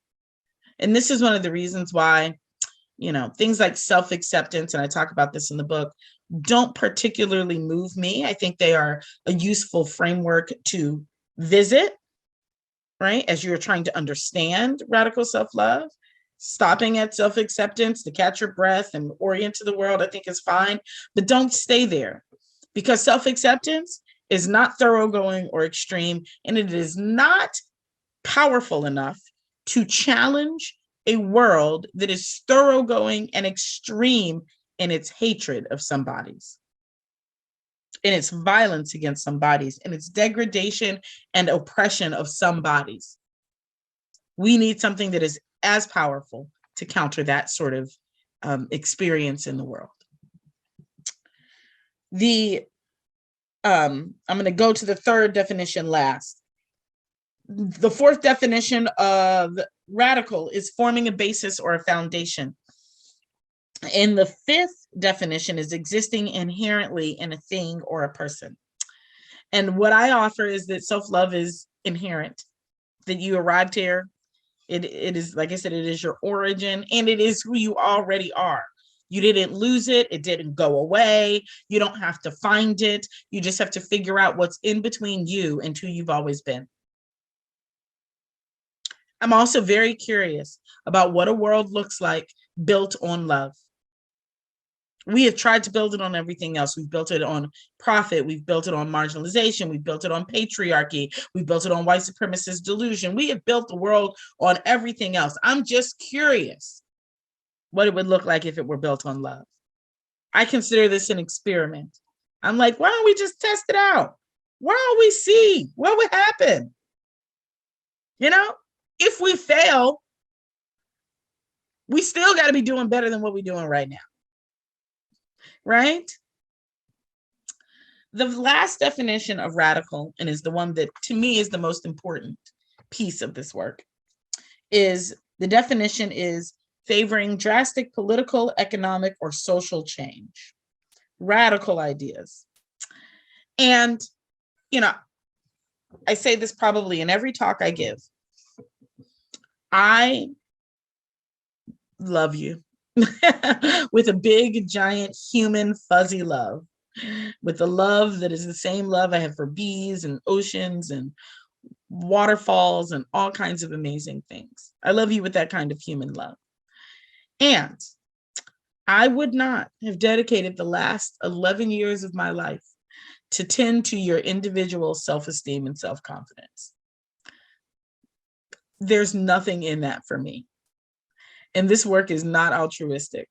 And this is one of the reasons why, things like self-acceptance, and I talk about this in the book, don't particularly move me. I think they are a useful framework to visit, right? As you're trying to understand radical self-love. Stopping at self-acceptance to catch your breath and orient to the world, I think is fine, but don't stay there, because self-acceptance is not thoroughgoing or extreme, and it is not powerful enough to challenge a world that is thoroughgoing and extreme in its hatred of some bodies, in its violence against some bodies, in its degradation and oppression of some bodies. We need something that is as powerful to counter that sort of experience in the world. I'm going to go to the third definition last. The fourth definition of radical is forming a basis or a foundation. And the fifth definition is existing inherently in a thing or a person. And what I offer is that self-love is inherent, that you arrived here. It is, like I said, it is your origin, and it is who you already are. You didn't lose it. It didn't go away. You don't have to find it. You just have to figure out what's in between you and who you've always been. I'm also very curious about what a world looks like built on love. We have tried to build it on everything else. We've built it on profit. We've built it on marginalization. We've built it on patriarchy. We've built it on white supremacist delusion. We have built the world on everything else. I'm just curious what it would look like if it were built on love. I consider this an experiment. I'm like, why don't we just test it out? Why don't we see what would happen? If we fail, we still got to be doing better than what we're doing right now. Right? The last definition of radical, and is the one that to me is the most important piece of this work, is the definition is favoring drastic political, economic, or social change. Radical ideas. And, I say this probably in every talk I give. I love you. With a big, giant, human, fuzzy love, with the love that is the same love I have for bees and oceans and waterfalls and all kinds of amazing things. I love you with that kind of human love. And I would not have dedicated the last 11 years of my life to tend to your individual self-esteem and self-confidence. There's nothing in that for me. And this work is not altruistic.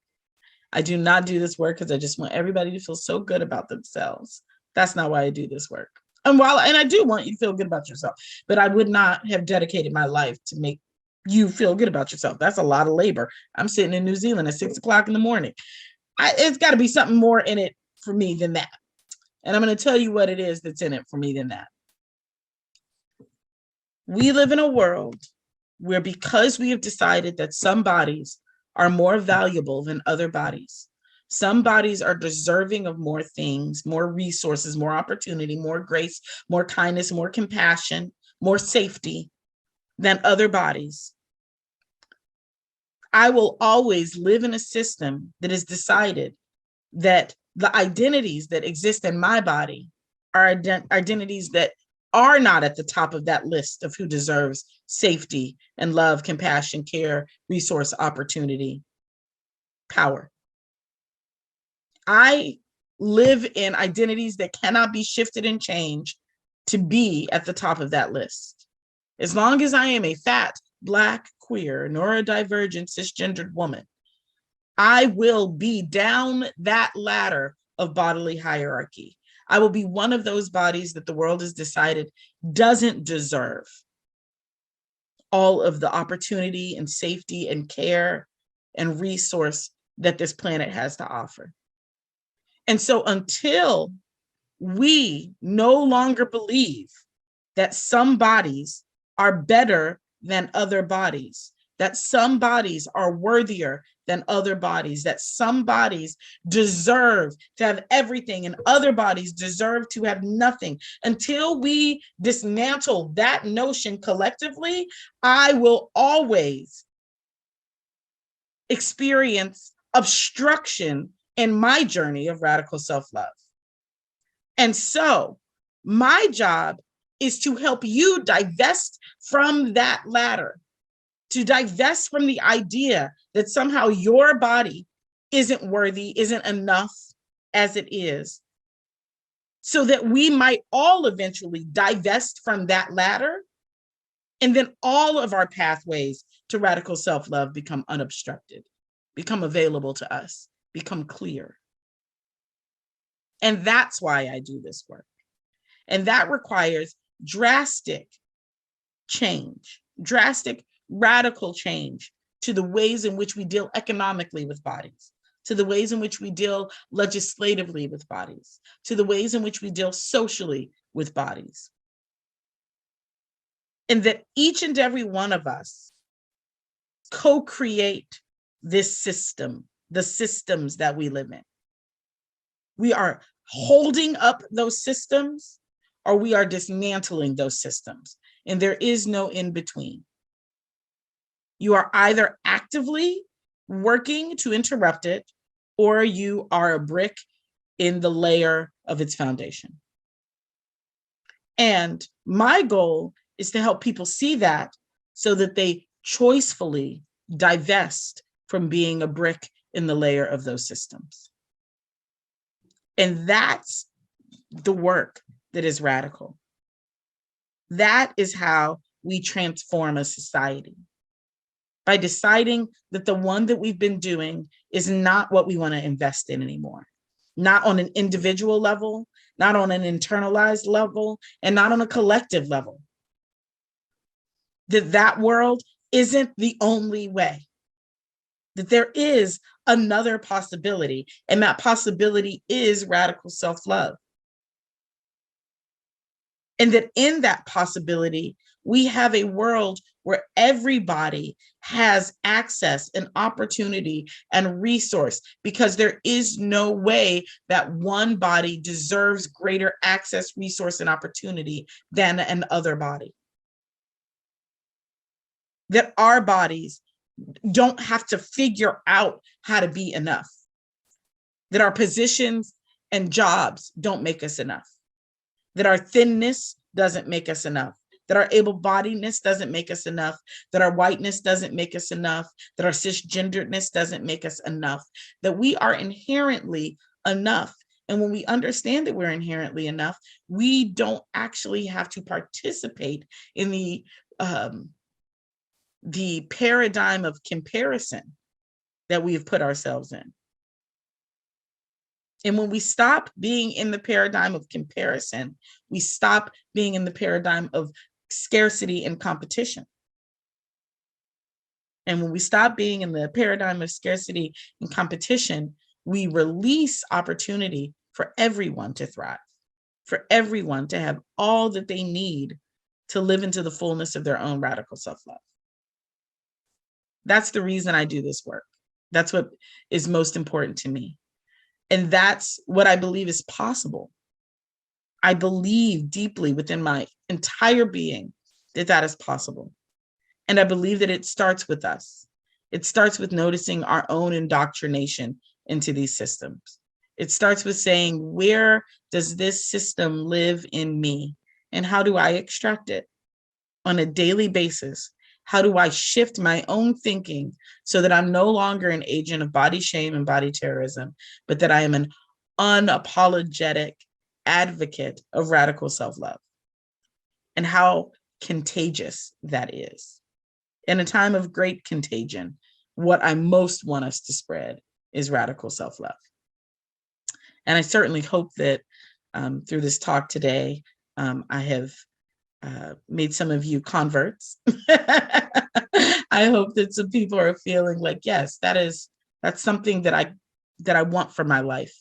I do not do this work because I just want everybody to feel so good about themselves. That's not why I do this work. And I do want you to feel good about yourself, but I would not have dedicated my life to make you feel good about yourself. That's a lot of labor. I'm sitting in New Zealand at 6 o'clock in the morning. It's got to be something more in it for me than that. And I'm going to tell you what it is that's in it for me than that. We live in a world where, because we have decided that some bodies are more valuable than other bodies, some bodies are deserving of more things, more resources, more opportunity, more grace, more kindness, more compassion, more safety than other bodies. I will always live in a system that has decided that the identities that exist in my body are identities that are not at the top of that list of who deserves safety and love, compassion, care, resource, opportunity, power. I live in identities that cannot be shifted and changed to be at the top of that list. As long as I am a fat, Black, queer, neurodivergent, cisgendered woman, I will be down that ladder of bodily hierarchy. I will be one of those bodies that the world has decided doesn't deserve all of the opportunity and safety and care and resource that this planet has to offer. And so until we no longer believe that some bodies are better than other bodies, that some bodies are worthier than other bodies, that some bodies deserve to have everything and other bodies deserve to have nothing. Until we dismantle that notion collectively, I will always experience obstruction in my journey of radical self-love. And so my job is to help you divest from that ladder, to divest from the idea that somehow your body isn't worthy, isn't enough as it is, so that we might all eventually divest from that ladder, and then all of our pathways to radical self-love become unobstructed, become available to us, become clear. And that's why I do this work. And that requires drastic change, drastic, radical change to the ways in which we deal economically with bodies, to the ways in which we deal legislatively with bodies, to the ways in which we deal socially with bodies. And that each and every one of us co-create this system, the systems that we live in. We are holding up those systems, or we are dismantling those systems. And there is no in between. You are either actively working to interrupt it, or you are a brick in the layer of its foundation. And my goal is to help people see that so that they choicefully divest from being a brick in the layer of those systems. And that's the work that is radical. That is how we transform a society. By deciding that the one that we've been doing is not what we want to invest in anymore. Not on an individual level, not on an internalized level, and not on a collective level. That world isn't the only way. That there is another possibility, and that possibility is radical self-love. And that in that possibility, we have a world where everybody has access and opportunity and resource, because there is no way that one body deserves greater access, resource, and opportunity than another body. That our bodies don't have to figure out how to be enough. That our positions and jobs don't make us enough. That our thinness doesn't make us enough. That our able-bodiedness doesn't make us enough. That our whiteness doesn't make us enough. That our cisgenderedness doesn't make us enough. That we are inherently enough. And when we understand that we're inherently enough, we don't actually have to participate in the paradigm of comparison that we have put ourselves in. And when we stop being in the paradigm of comparison, we stop being in the paradigm of scarcity and competition. And when we stop being in the paradigm of scarcity and competition, we release opportunity for everyone to thrive, for everyone to have all that they need to live into the fullness of their own radical self-love. That's the reason I do this work. That's what is most important to me. And that's what I believe is possible. I believe deeply within my entire being that that is possible. And I believe that it starts with us. It starts with noticing our own indoctrination into these systems. It starts with saying, where does this system live in me? And how do I extract it on a daily basis? How do I shift my own thinking so that I'm no longer an agent of body shame and body terrorism, but that I am an unapologetic advocate of radical self-love? And how contagious that is. In a time of great contagion, what I most want us to spread is radical self-love. And I certainly hope that through this talk today, I have made some of you converts. I hope that some people are feeling like, yes, that's something that I want for my life.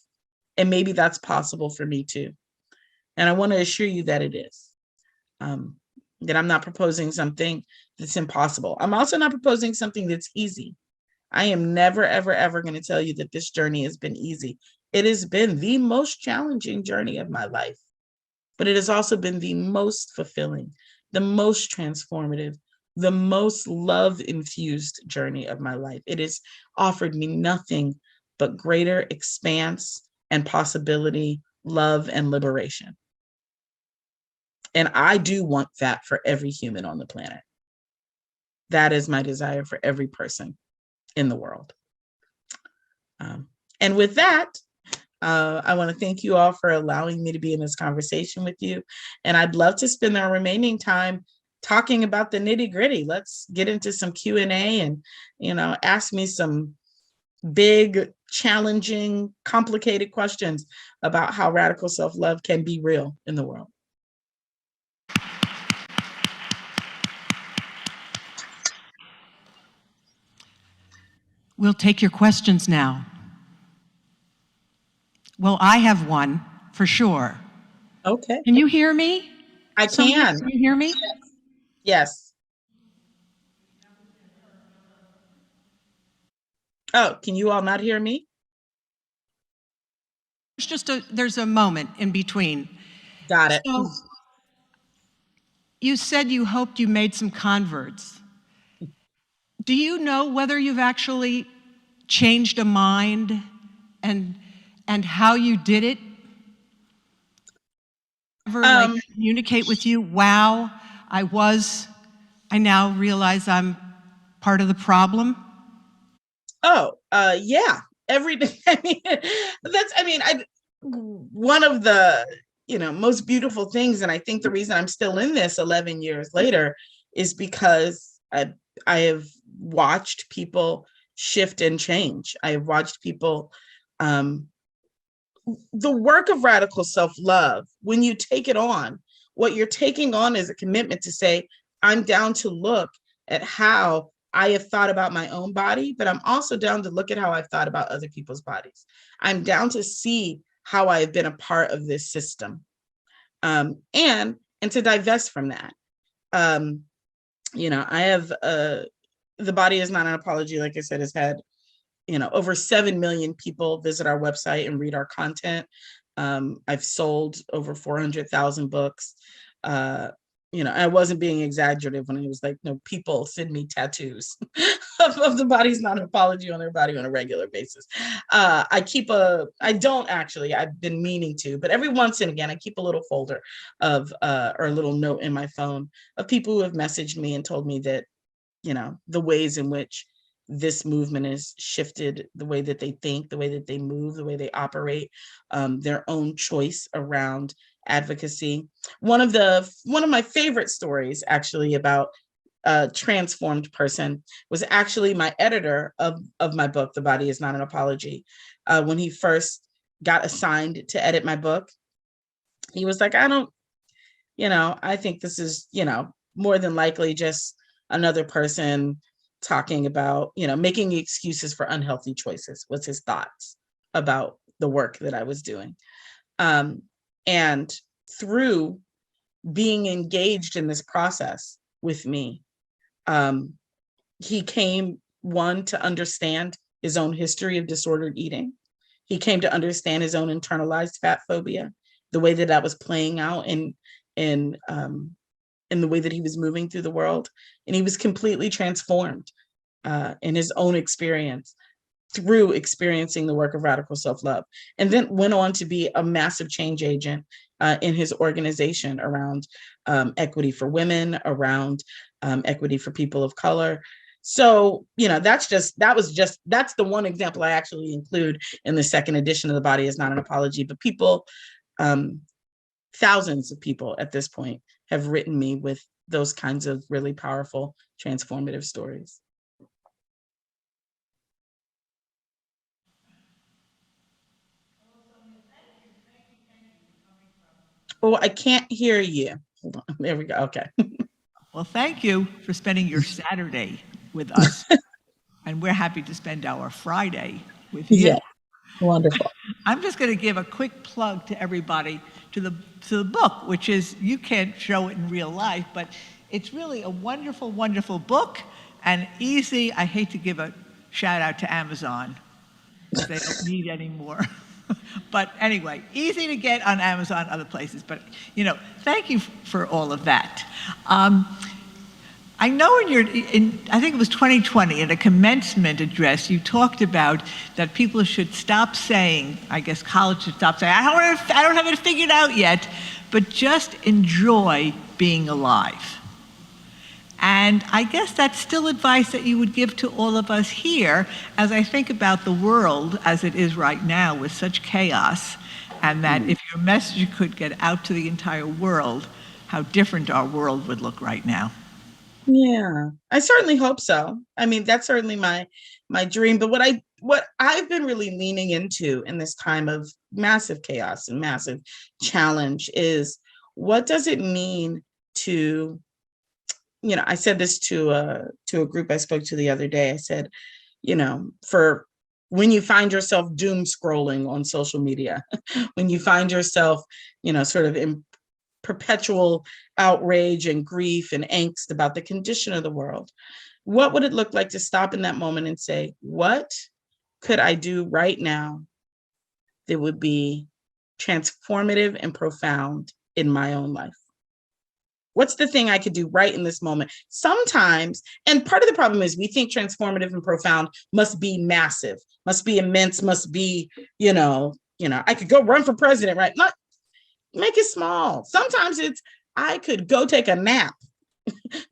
And maybe that's possible for me too. And I want to assure you that it is. That I'm not proposing something that's impossible. I'm also not proposing something that's easy. I am never, ever, ever going to tell you that this journey has been easy. It has been the most challenging journey of my life. But it has also been the most fulfilling, the most transformative, the most love-infused journey of my life. It has offered me nothing but greater expanse and possibility, love, and liberation. And I do want that for every human on the planet. That is my desire for every person in the world. And with that, I want to thank you all for allowing me to be in this conversation with you. And I'd love to spend our remaining time talking about the nitty gritty. Let's get into some Q&A and, ask me some big, challenging, complicated questions about how radical self-love can be real in the world. We'll take your questions now. Well, I have one for sure. Okay. Can you hear me? I Sonya, can. Can you hear me? Yes. Oh, can you all not hear me? There's a moment in between. Got it. So you said you hoped you made some converts. Do you know whether you've actually changed a mind and how you did it? Ever communicate with you? Wow, I now realize I'm part of the problem. Oh, yeah. Every day. One of the, most beautiful things, and I think the reason I'm still in this 11 years later is because I have watched people shift and change. I have watched people, the work of radical self-love, when you take it on, what you're taking on is a commitment to say, I'm down to look at how I have thought about my own body, but I'm also down to look at how I've thought about other people's bodies. I'm down to see how I've been a part of this system, and to divest from that. I have, The Body Is Not an Apology, like I said, has had, over 7 million people visit our website and read our content. I've sold over 400,000 books. I wasn't being exaggerative when I was like, no, people send me tattoos of The Body's Not an Apology on their body on a regular basis. I've been meaning to, but every once and again, I keep a little folder of, or a little note in my phone of people who have messaged me and told me that, the ways in which this movement has shifted the way that they think, the way that they move, the way they operate, their own choice around advocacy. One of my favorite stories actually about a transformed person was actually my editor of my book, The Body Is Not an Apology. When he first got assigned to edit my book, he was like, I think this is, more than likely just another person talking about, making excuses for unhealthy choices, was his thoughts about the work that I was doing. And through being engaged in this process with me, he came, one, to understand his own history of disordered eating. He came to understand his own internalized fat phobia, the way that was playing out in the way that he was moving through the world. And he was completely transformed in his own experience through experiencing the work of radical self-love, and then went on to be a massive change agent in his organization around equity for women, around equity for people of color. So, that's the one example I actually include in the second edition of The Body Is Not an Apology. But people, thousands of people at this point have written me with those kinds of really powerful, transformative stories. Oh, I can't hear you. Hold on. There we go. Okay. Well, thank you for spending your Saturday with us. And we're happy to spend our Friday with you. Yeah. Wonderful. I'm just going to give a quick plug to everybody to the book, which is, you can't show it in real life, but it's really a wonderful, wonderful book, and easy. I hate to give a shout out to Amazon. They don't need any more. But anyway, easy to get on Amazon, other places. But, thank you for all of that. I I know I think it was 2020, in a commencement address, you talked about that people should stop saying, I guess college should stop saying, I don't have it figured out yet, but just enjoy being alive. And I guess that's still advice that you would give to all of us here as I think about the world as it is right now with such chaos, and that if your message could get out to the entire world, how different our world would look right now. Yeah, I certainly hope so. I mean, that's certainly my dream. But what I've been really leaning into in this time of massive chaos and massive challenge is, what does it mean to, I said this to a group I spoke to the other day. I said, for when you find yourself doom scrolling on social media, when you find yourself, sort of in perpetual outrage and grief and angst about the condition of the world, what would it look like to stop in that moment and say, what could I do right now that would be transformative and profound in my own life? What's the thing I could do right in this moment? Sometimes, and part of the problem is we think transformative and profound must be massive, must be immense, must be, I could go run for president, right? Not make it small. Sometimes it's, I could go take a nap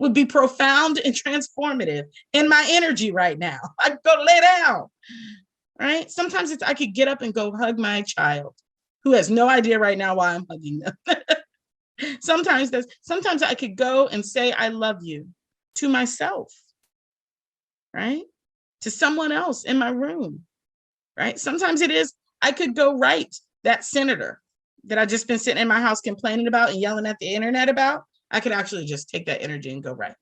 would be profound and transformative in my energy right now. I could go lay down, right? Sometimes it's, I could get up and go hug my child who has no idea right now why I'm hugging them. Sometimes I could go and say, I love you to myself, right? To someone else in my room, right? Sometimes it is, I could go write that senator that I've just been sitting in my house complaining about and yelling at the internet about. I could actually just take that energy and go write,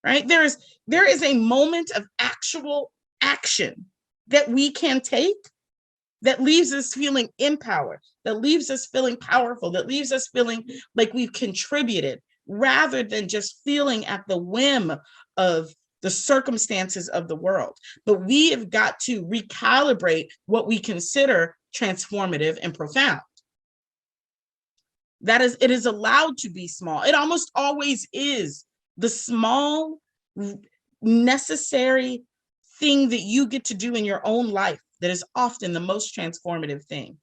right? There is a moment of actual action that we can take that leaves us feeling empowered, that leaves us feeling powerful, that leaves us feeling like we've contributed, rather than just feeling at the whim of the circumstances of the world. But we have got to recalibrate what we consider transformative and profound. That is, it is allowed to be small. It almost always is the small, necessary thing that you get to do in your own life that is often the most transformative thing.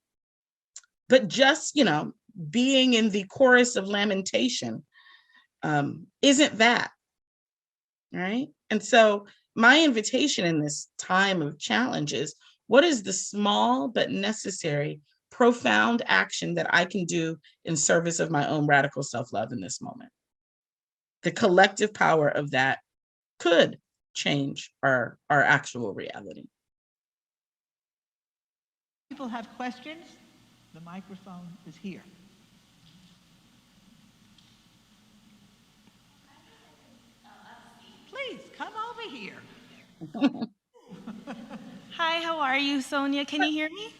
But just, being in the chorus of lamentation isn't that, right? And so my invitation in this time of challenge is, what is the small but necessary, profound action that I can do in service of my own radical self-love in this moment? The collective power of that could change our actual reality. People have questions, the microphone is here. Please come over here. Hi, how are you, Sonya? Can you hear me?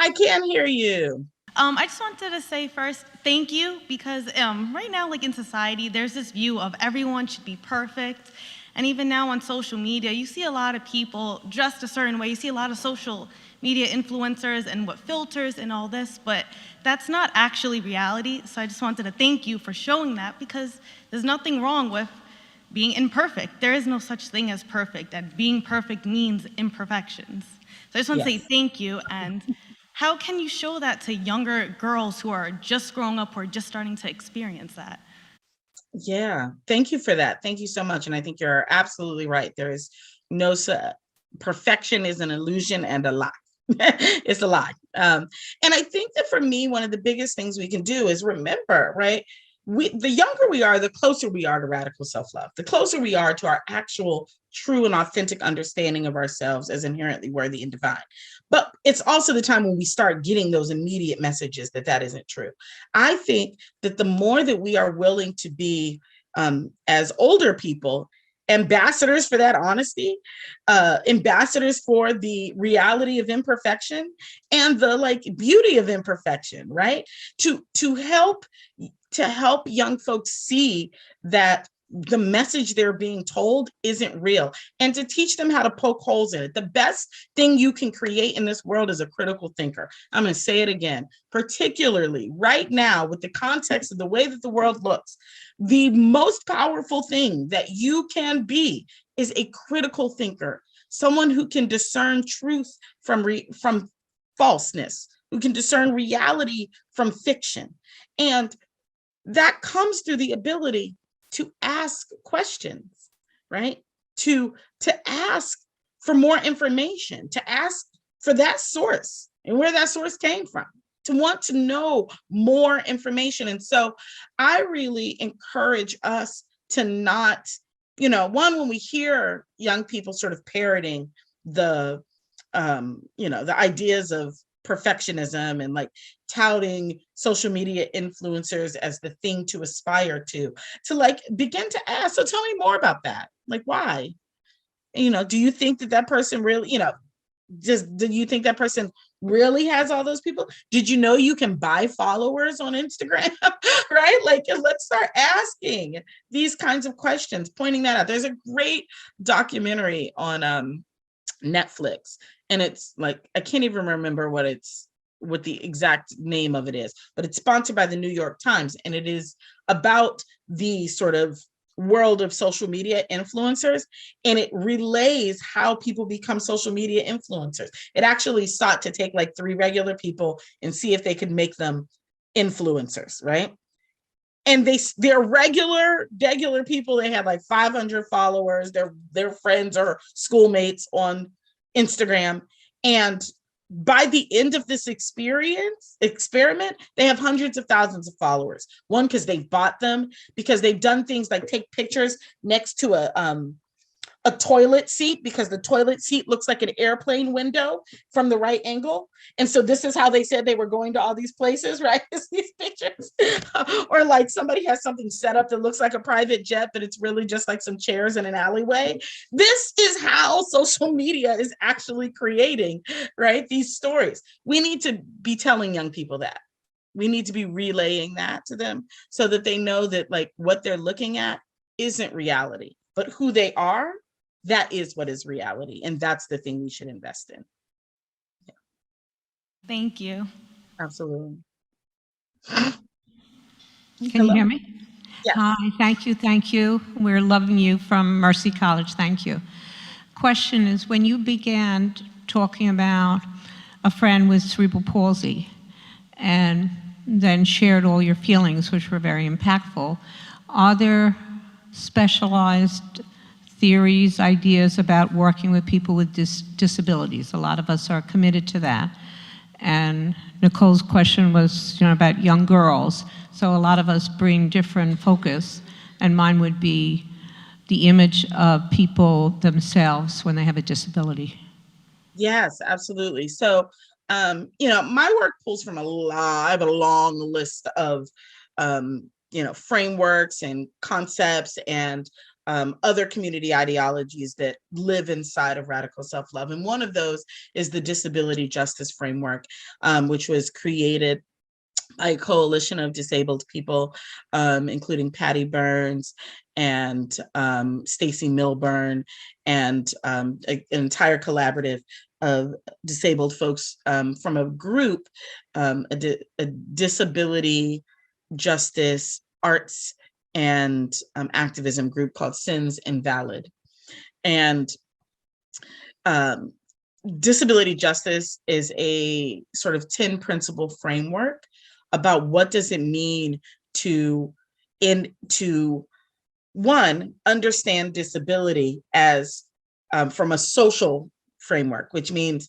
I can hear you. I just wanted to say first, thank you, because right now, like in society, there's this view of everyone should be perfect. And even now on social media, you see a lot of people dressed a certain way. You see a lot of social media influencers and what filters and all this, but that's not actually reality. So I just wanted to thank you for showing that, because there's nothing wrong with being imperfect. There is no such thing as perfect, and being perfect means imperfections. So I just want to say thank you. And how can you show that to younger girls who are just growing up or just starting to experience that? Yeah, thank you for that. Thank you so much. And I think you're absolutely right. There is no perfection is an illusion and a lie. It's a lie. And I think that for me, one of the biggest things we can do is remember, right? The younger we are, the closer we are to radical self-love, the closer we are to our actual true and authentic understanding of ourselves as inherently worthy and divine. But it's also the time when we start getting those immediate messages that that isn't true. I think that the more that we are willing to be, as older people, ambassadors for that honesty, ambassadors for the reality of imperfection and the beauty of imperfection, right? To help young folks see that the message they're being told isn't real, and to teach them how to poke holes in it. The best thing you can create in this world is a critical thinker. I'm going to say it again, particularly right now with the context of the way that the world looks. The most powerful thing that you can be is a critical thinker, someone who can discern truth from falseness, who can discern reality from fiction. And that comes through the ability to ask questions, right? To ask for more information, to ask for that source and where that source came from, to want to know more information. And so I really encourage us to not, when we hear young people sort of parroting the ideas of perfectionism and like touting social media influencers as the thing to aspire to like begin to ask, so tell me more about that. Like, why? Do you think that person really, do you think that person really has all those people? Did you know you can buy followers on Instagram? Right? Like, let's start asking these kinds of questions, pointing that out. There's a great documentary on Netflix, and it's like, I can't even remember what the exact name of it is, but it's sponsored by the New York Times, and it is about the sort of world of social media influencers, and it relays how people become social media influencers. It actually sought to take like 3 regular people and see if they could make them influencers, right? And they're regular people. They had like 500 followers. They're friends or schoolmates on Instagram. And by the end of this experiment, they have hundreds of thousands of followers. One, because they've bought them, because they've done things like take pictures next to a toilet seat, because the toilet seat looks like an airplane window from the right angle. And so this is how they said they were going to all these places, right? These pictures. Or like somebody has something set up that looks like a private jet, but it's really just like some chairs in an alleyway. This is how social media is actually creating, right, these stories. We need to be telling young people that. We need to be relaying that to them so that they know that like what they're looking at isn't reality, but who they are, that is what is reality. And that's the thing we should invest in. Yeah. Thank you. Absolutely. Can Hello? you hear me? Yes. Hi, thank you. We're loving you from Mercy College, thank you. Question is, when you began talking about a friend with cerebral palsy and then shared all your feelings, which were very impactful, are there specialized theories, ideas about working with people with disabilities? A lot of us are committed to that. And Nicole's question was, about young girls. So a lot of us bring different focus, and mine would be the image of people themselves when they have a disability. Yes, absolutely. So, my work pulls from I have a long list of, frameworks and concepts and other community ideologies that live inside of radical self-love. And one of those is the disability justice framework, which was created by a coalition of disabled people, including Patty Burns and Stacy Milburn, and an entire collaborative of disabled folks from a group, a disability justice, arts, and activism group called Sins Invalid. And disability justice is a sort of 10 principle framework about what does it mean to one, understand disability as from a social framework, which means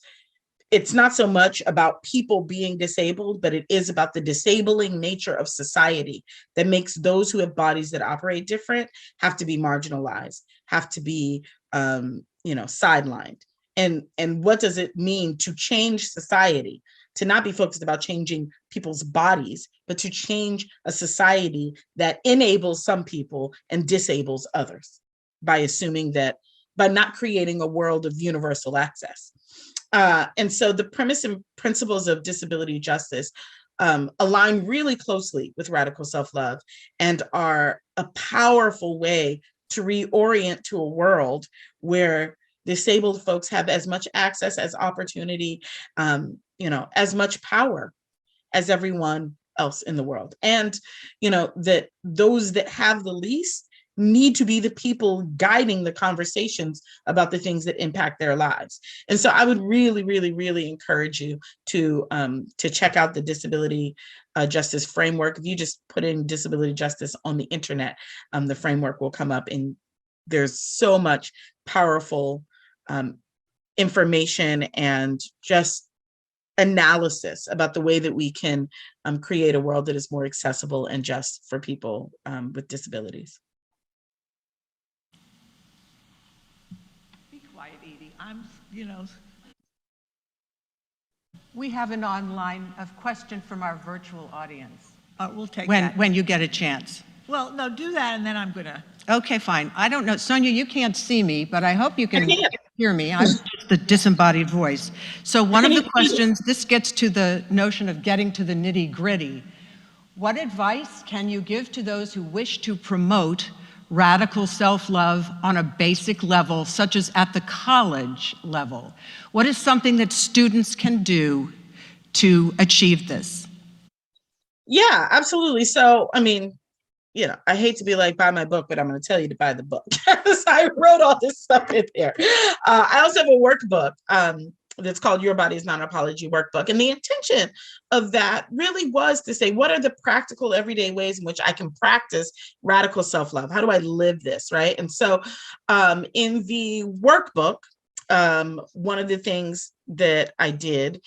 it's not so much about people being disabled, but it is about the disabling nature of society that makes those who have bodies that operate different have to be marginalized, have to be, sidelined. And what does it mean to change society? To not be focused about changing people's bodies, but to change a society that enables some people and disables others by not creating a world of universal access. And so the premise and principles of disability justice align really closely with radical self-love and are a powerful way to reorient to a world where disabled folks have as much access, as opportunity, as much power as everyone else in the world. And, that those that have the least need to be the people guiding the conversations about the things that impact their lives. And so I would really, really, really encourage you to check out the disability justice framework. If you just put in disability justice on the internet, the framework will come up, and there's so much powerful information and just analysis about the way that we can create a world that is more accessible and just for people with disabilities. Be quiet, Edie. We have an online question from our virtual audience. We'll take that. When you get a chance. Well, no, do that, and then I'm gonna. Okay, fine. I don't know, Sonya, you can't see me, but I hope you can I can. hear me. I'm just the disembodied voice. So one of the questions, this gets to the notion of getting to the nitty-gritty. What advice can you give to those who wish to promote radical self-love on a basic level, such as at the college level? What is something that students can do to achieve this? Yeah, absolutely. So, I hate to be like, buy my book, but I'm going to tell you to buy the book. So I wrote all this stuff in there. I also have a workbook that's called Your Body is Not an Apology Workbook. And the intention of that really was to say, what are the practical everyday ways in which I can practice radical self-love? How do I live this, right? And so in the workbook, one of the things that I did,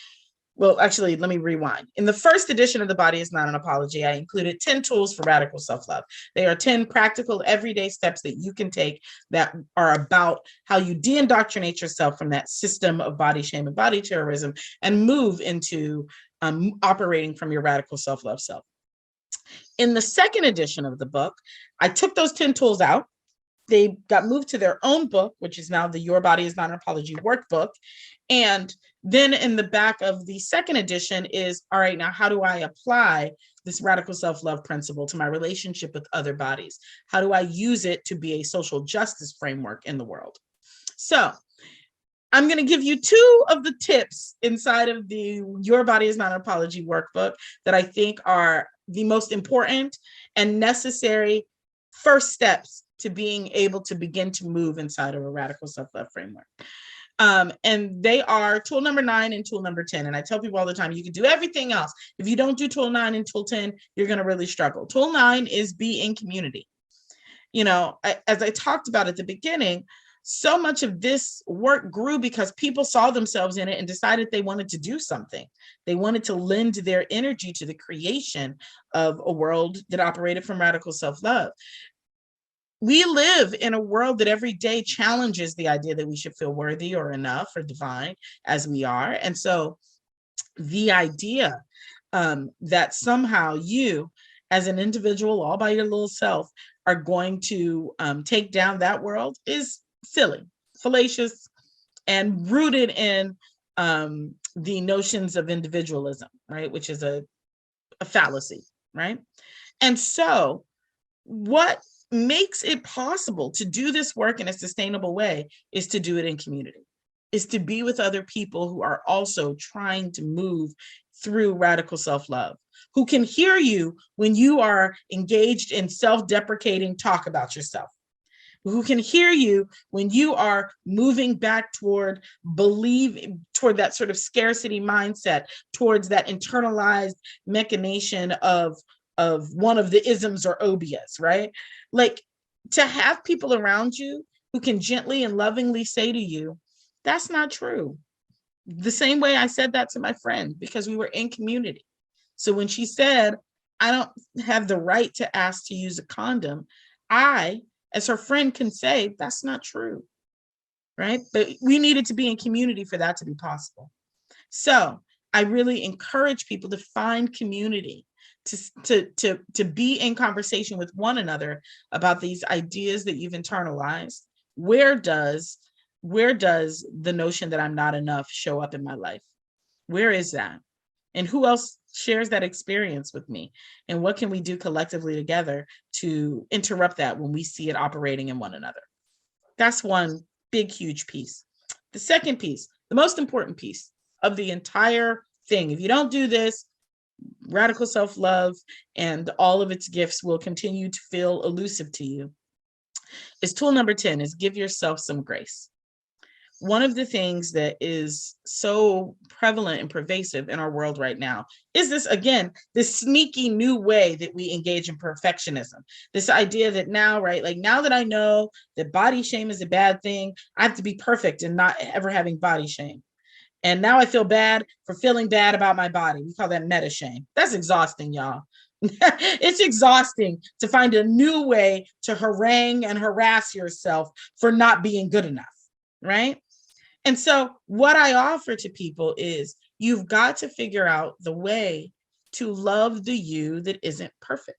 well, actually, let me rewind. In the first edition of The Body is Not an Apology, I included 10 tools for radical self-love. They are 10 practical everyday steps that you can take that are about how you de-indoctrinate yourself from that system of body shame and body terrorism and move into operating from your radical self-love self. In the second edition of the book, I took those 10 tools out. They got moved to their own book, which is now the Your Body is Not an Apology Workbook. And then in the back of the second edition is, all right, now how do I apply this radical self-love principle to my relationship with other bodies? How do I use it to be a social justice framework in the world? So I'm going to give you 2 of the tips inside of the Your Body is Not an Apology Workbook that I think are the most important and necessary first steps to being able to begin to move inside of a radical self-love framework. And they are tool number 9 and tool number 10. And I tell people all the time, you can do everything else. If you don't do tool 9 and tool 10, you're going to really struggle. Tool 9 is be in community. As I talked about at the beginning, so much of this work grew because people saw themselves in it and decided they wanted to do something. They wanted to lend their energy to the creation of a world that operated from radical self-love. We live in a world that every day challenges the idea that we should feel worthy or enough or divine as we are. And so the idea that somehow you as an individual all by your little self are going to take down that world is silly, fallacious, and rooted in the notions of individualism, right? Which is a fallacy, right? And so what makes it possible to do this work in a sustainable way is to do it in community, is to be with other people who are also trying to move through radical self-love, who can hear you when you are engaged in self-deprecating talk about yourself, who can hear you when you are moving back toward that sort of scarcity mindset, towards that internalized machination of one of the isms or obias, right? Like, to have people around you who can gently and lovingly say to you, that's not true. The same way I said that to my friend, because we were in community. So when she said, I don't have the right to ask to use a condom, I, as her friend, can say, that's not true, right? But we needed to be in community for that to be possible. So I really encourage people to find community, to be in conversation with one another about these ideas that you've internalized. Where does the notion that I'm not enough show up in my life? Where is that? And who else shares that experience with me. And what can we do collectively together to interrupt that when we see it operating in one another? That's one big, huge piece. The second piece, the most important piece of the entire thing, if you don't do this, radical self-love and all of its gifts will continue to feel elusive to you, is tool number 10, is give yourself some grace. One of the things that is so prevalent and pervasive in our world right now is this, again, this sneaky new way that we engage in perfectionism. This idea that now, right, like now that I know that body shame is a bad thing, I have to be perfect and not ever having body shame. And now I feel bad for feeling bad about my body. We call that meta shame. That's exhausting, y'all. It's exhausting to find a new way to harangue and harass yourself for not being good enough, right? And so what I offer to people is you've got to figure out the way to love the you that isn't perfect,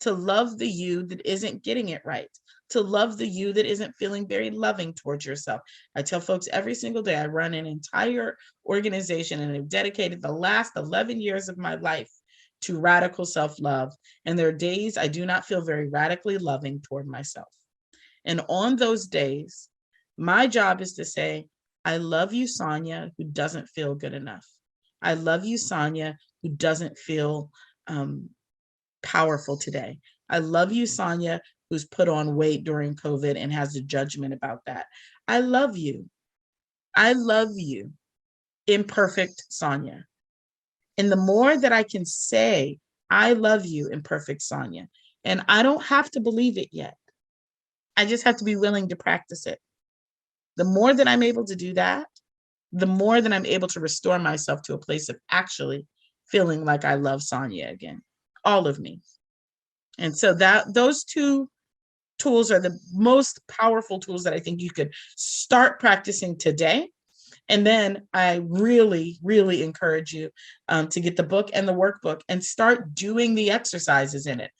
to love the you that isn't getting it right, to love the you that isn't feeling very loving towards yourself. I tell folks every single day, I run an entire organization and I've dedicated the last 11 years of my life to radical self-love. And there are days I do not feel very radically loving toward myself. And on those days, my job is to say, I love you, Sonya, who doesn't feel good enough. I love you, Sonya, who doesn't feel powerful today. I love you, Sonya, who's put on weight during COVID and has a judgment about that. I love you. I love you, imperfect Sonya. And the more that I can say, I love you, imperfect Sonya, and I don't have to believe it yet. I just have to be willing to practice it. The more that I'm able to do that, the more that I'm able to restore myself to a place of actually feeling like I love Sonya again, all of me. And so those two tools are the most powerful tools that I think you could start practicing today. And then I really, really encourage you to get the book and the workbook and start doing the exercises in it.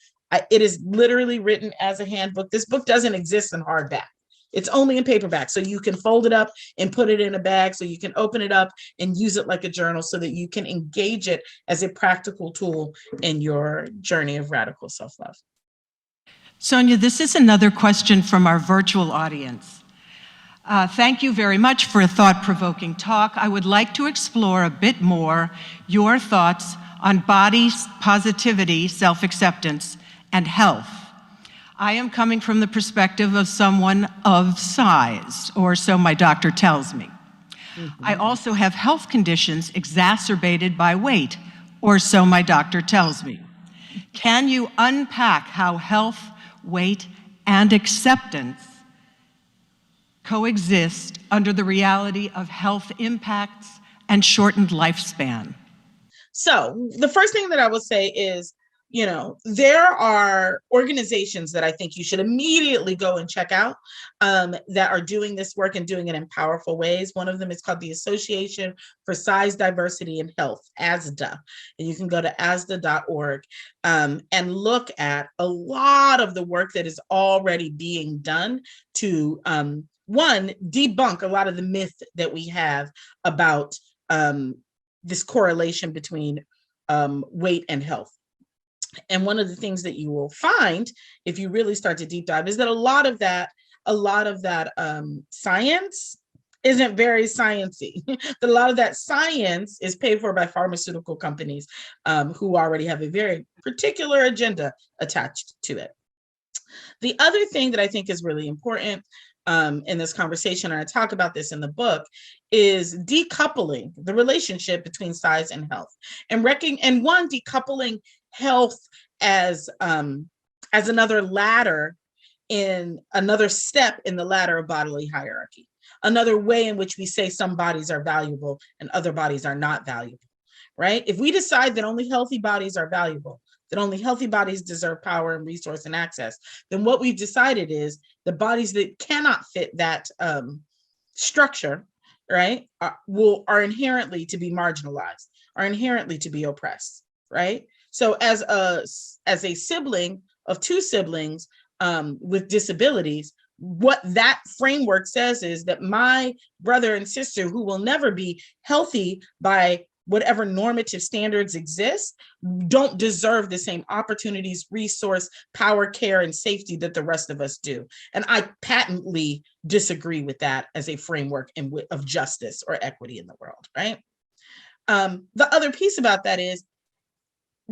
It is literally written as a handbook. This book doesn't exist in hardback. It's only in paperback, so you can fold it up and put it in a bag, so you can open it up and use it like a journal so that you can engage it as a practical tool in your journey of radical self-love. Sonya, this is another question from our virtual audience. Thank you very much for a thought-provoking talk. I would like to explore a bit more your thoughts on body positivity, self-acceptance, and health. I am coming from the perspective of someone of size, or so my doctor tells me. I also have health conditions exacerbated by weight, or so my doctor tells me. Can you unpack how health, weight, and acceptance coexist under the reality of health impacts and shortened lifespan? So the first thing that I will say is, there are organizations that I think you should immediately go and check out that are doing this work and doing it in powerful ways. One of them is called the Association for Size, Diversity, and Health, ASDA. And you can go to asda.org and look at a lot of the work that is already being done to, one, debunk a lot of the myth that we have about this correlation between weight and health. And one of the things that you will find if you really start to deep dive is that a lot of that science isn't very sciencey. A lot of that science is paid for by pharmaceutical companies who already have a very particular agenda attached to it. The other thing that I think is really important in this conversation, and I talk about this in the book, is decoupling the relationship between size and health, and decoupling health as another ladder, in another step in the ladder of bodily hierarchy, another way in which we say some bodies are valuable and other bodies are not valuable, right? If we decide that only healthy bodies are valuable, that only healthy bodies deserve power and resource and access, then what we've decided is the bodies that cannot fit that structure, right, are inherently to be marginalized, are inherently to be oppressed, right? So as a sibling of two siblings with disabilities, what that framework says is that my brother and sister, who will never be healthy by whatever normative standards exist don't deserve the same opportunities, resource, power, care, and safety that the rest of us do. And I patently disagree with that as a framework of justice or equity in the world, right? The other piece about that is,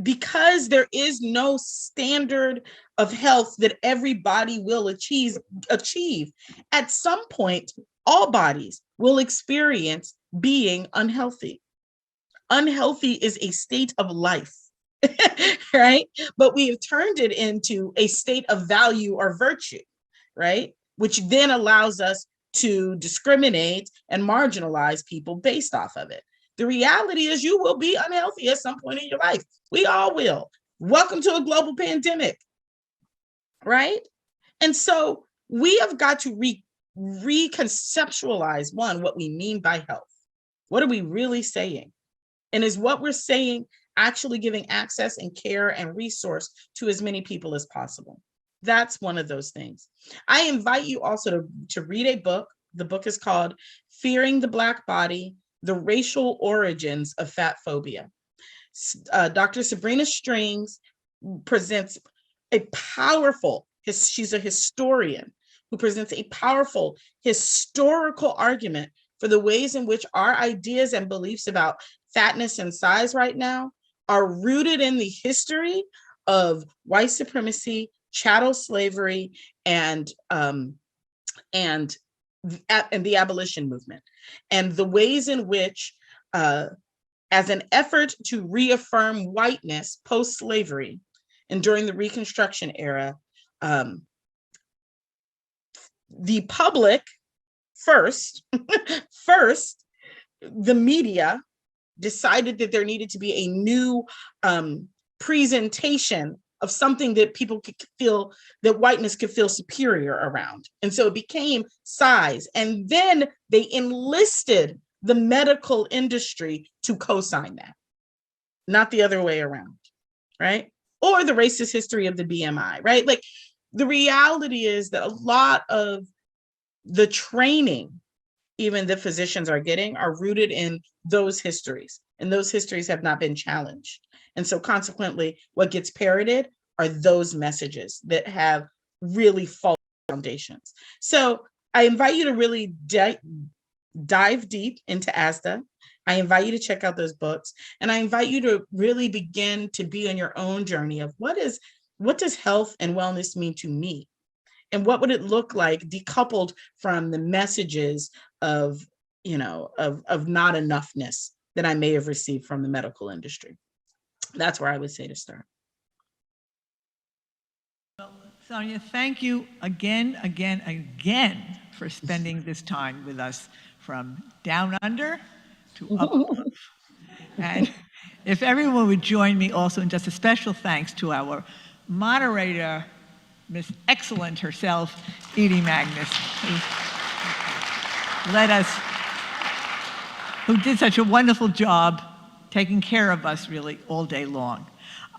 because there is no standard of health that everybody will achieve, at some point, all bodies will experience being unhealthy. Unhealthy is a state of life, right? But we have turned it into a state of value or virtue, right? Which then allows us to discriminate and marginalize people based off of it. The reality is you will be unhealthy at some point in your life. We all will. Welcome to a global pandemic, right? And so we have got to reconceptualize, one, what we mean by health. What are we really saying? And is what we're saying actually giving access and care and resource to as many people as possible? That's one of those things. I invite you also to read a book. The book is called Fearing the Black Body: The Racial Origins of Fat Phobia. Dr. Sabrina Strings presents a powerful, she's a historian who presents a powerful historical argument for the ways in which our ideas and beliefs about fatness and size right now are rooted in the history of white supremacy, chattel slavery, and the abolition movement, and the ways in which, as an effort to reaffirm whiteness post-slavery and during the Reconstruction era, the public first, the media decided that there needed to be a new presentation of something that people could feel, that whiteness could feel superior around. And so it became size. And then they enlisted the medical industry to co-sign that, not the other way around, right? Or the racist history of the BMI, right? Like, the reality is that a lot of the training, even the physicians are getting, are rooted in those histories, and those histories have not been challenged. And so consequently, what gets parroted are those messages that have really false foundations. So I invite you to really dive deep into ASDA. I invite you to check out those books, and I invite you to really begin to be on your own journey of what does health and wellness mean to me? And what would it look like decoupled from the messages of not enoughness that I may have received from the medical industry? That's where I would say to start. Sonya, thank you again for spending this time with us, from down under to up above. And if everyone would join me also in just a special thanks to our moderator, Miss Excellent herself, Edie Magnus, who did such a wonderful job taking care of us really all day long.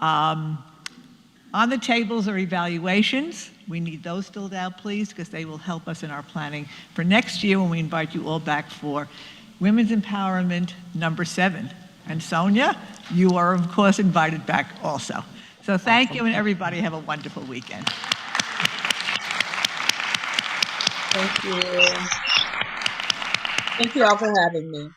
On the tables are evaluations. We need those filled out, please, because they will help us in our planning for next year when we invite you all back for Women's Empowerment number 7. And Sonya, you are, of course, invited back also. So thank you, and everybody have a wonderful weekend. Thank you. Thank you all for having me.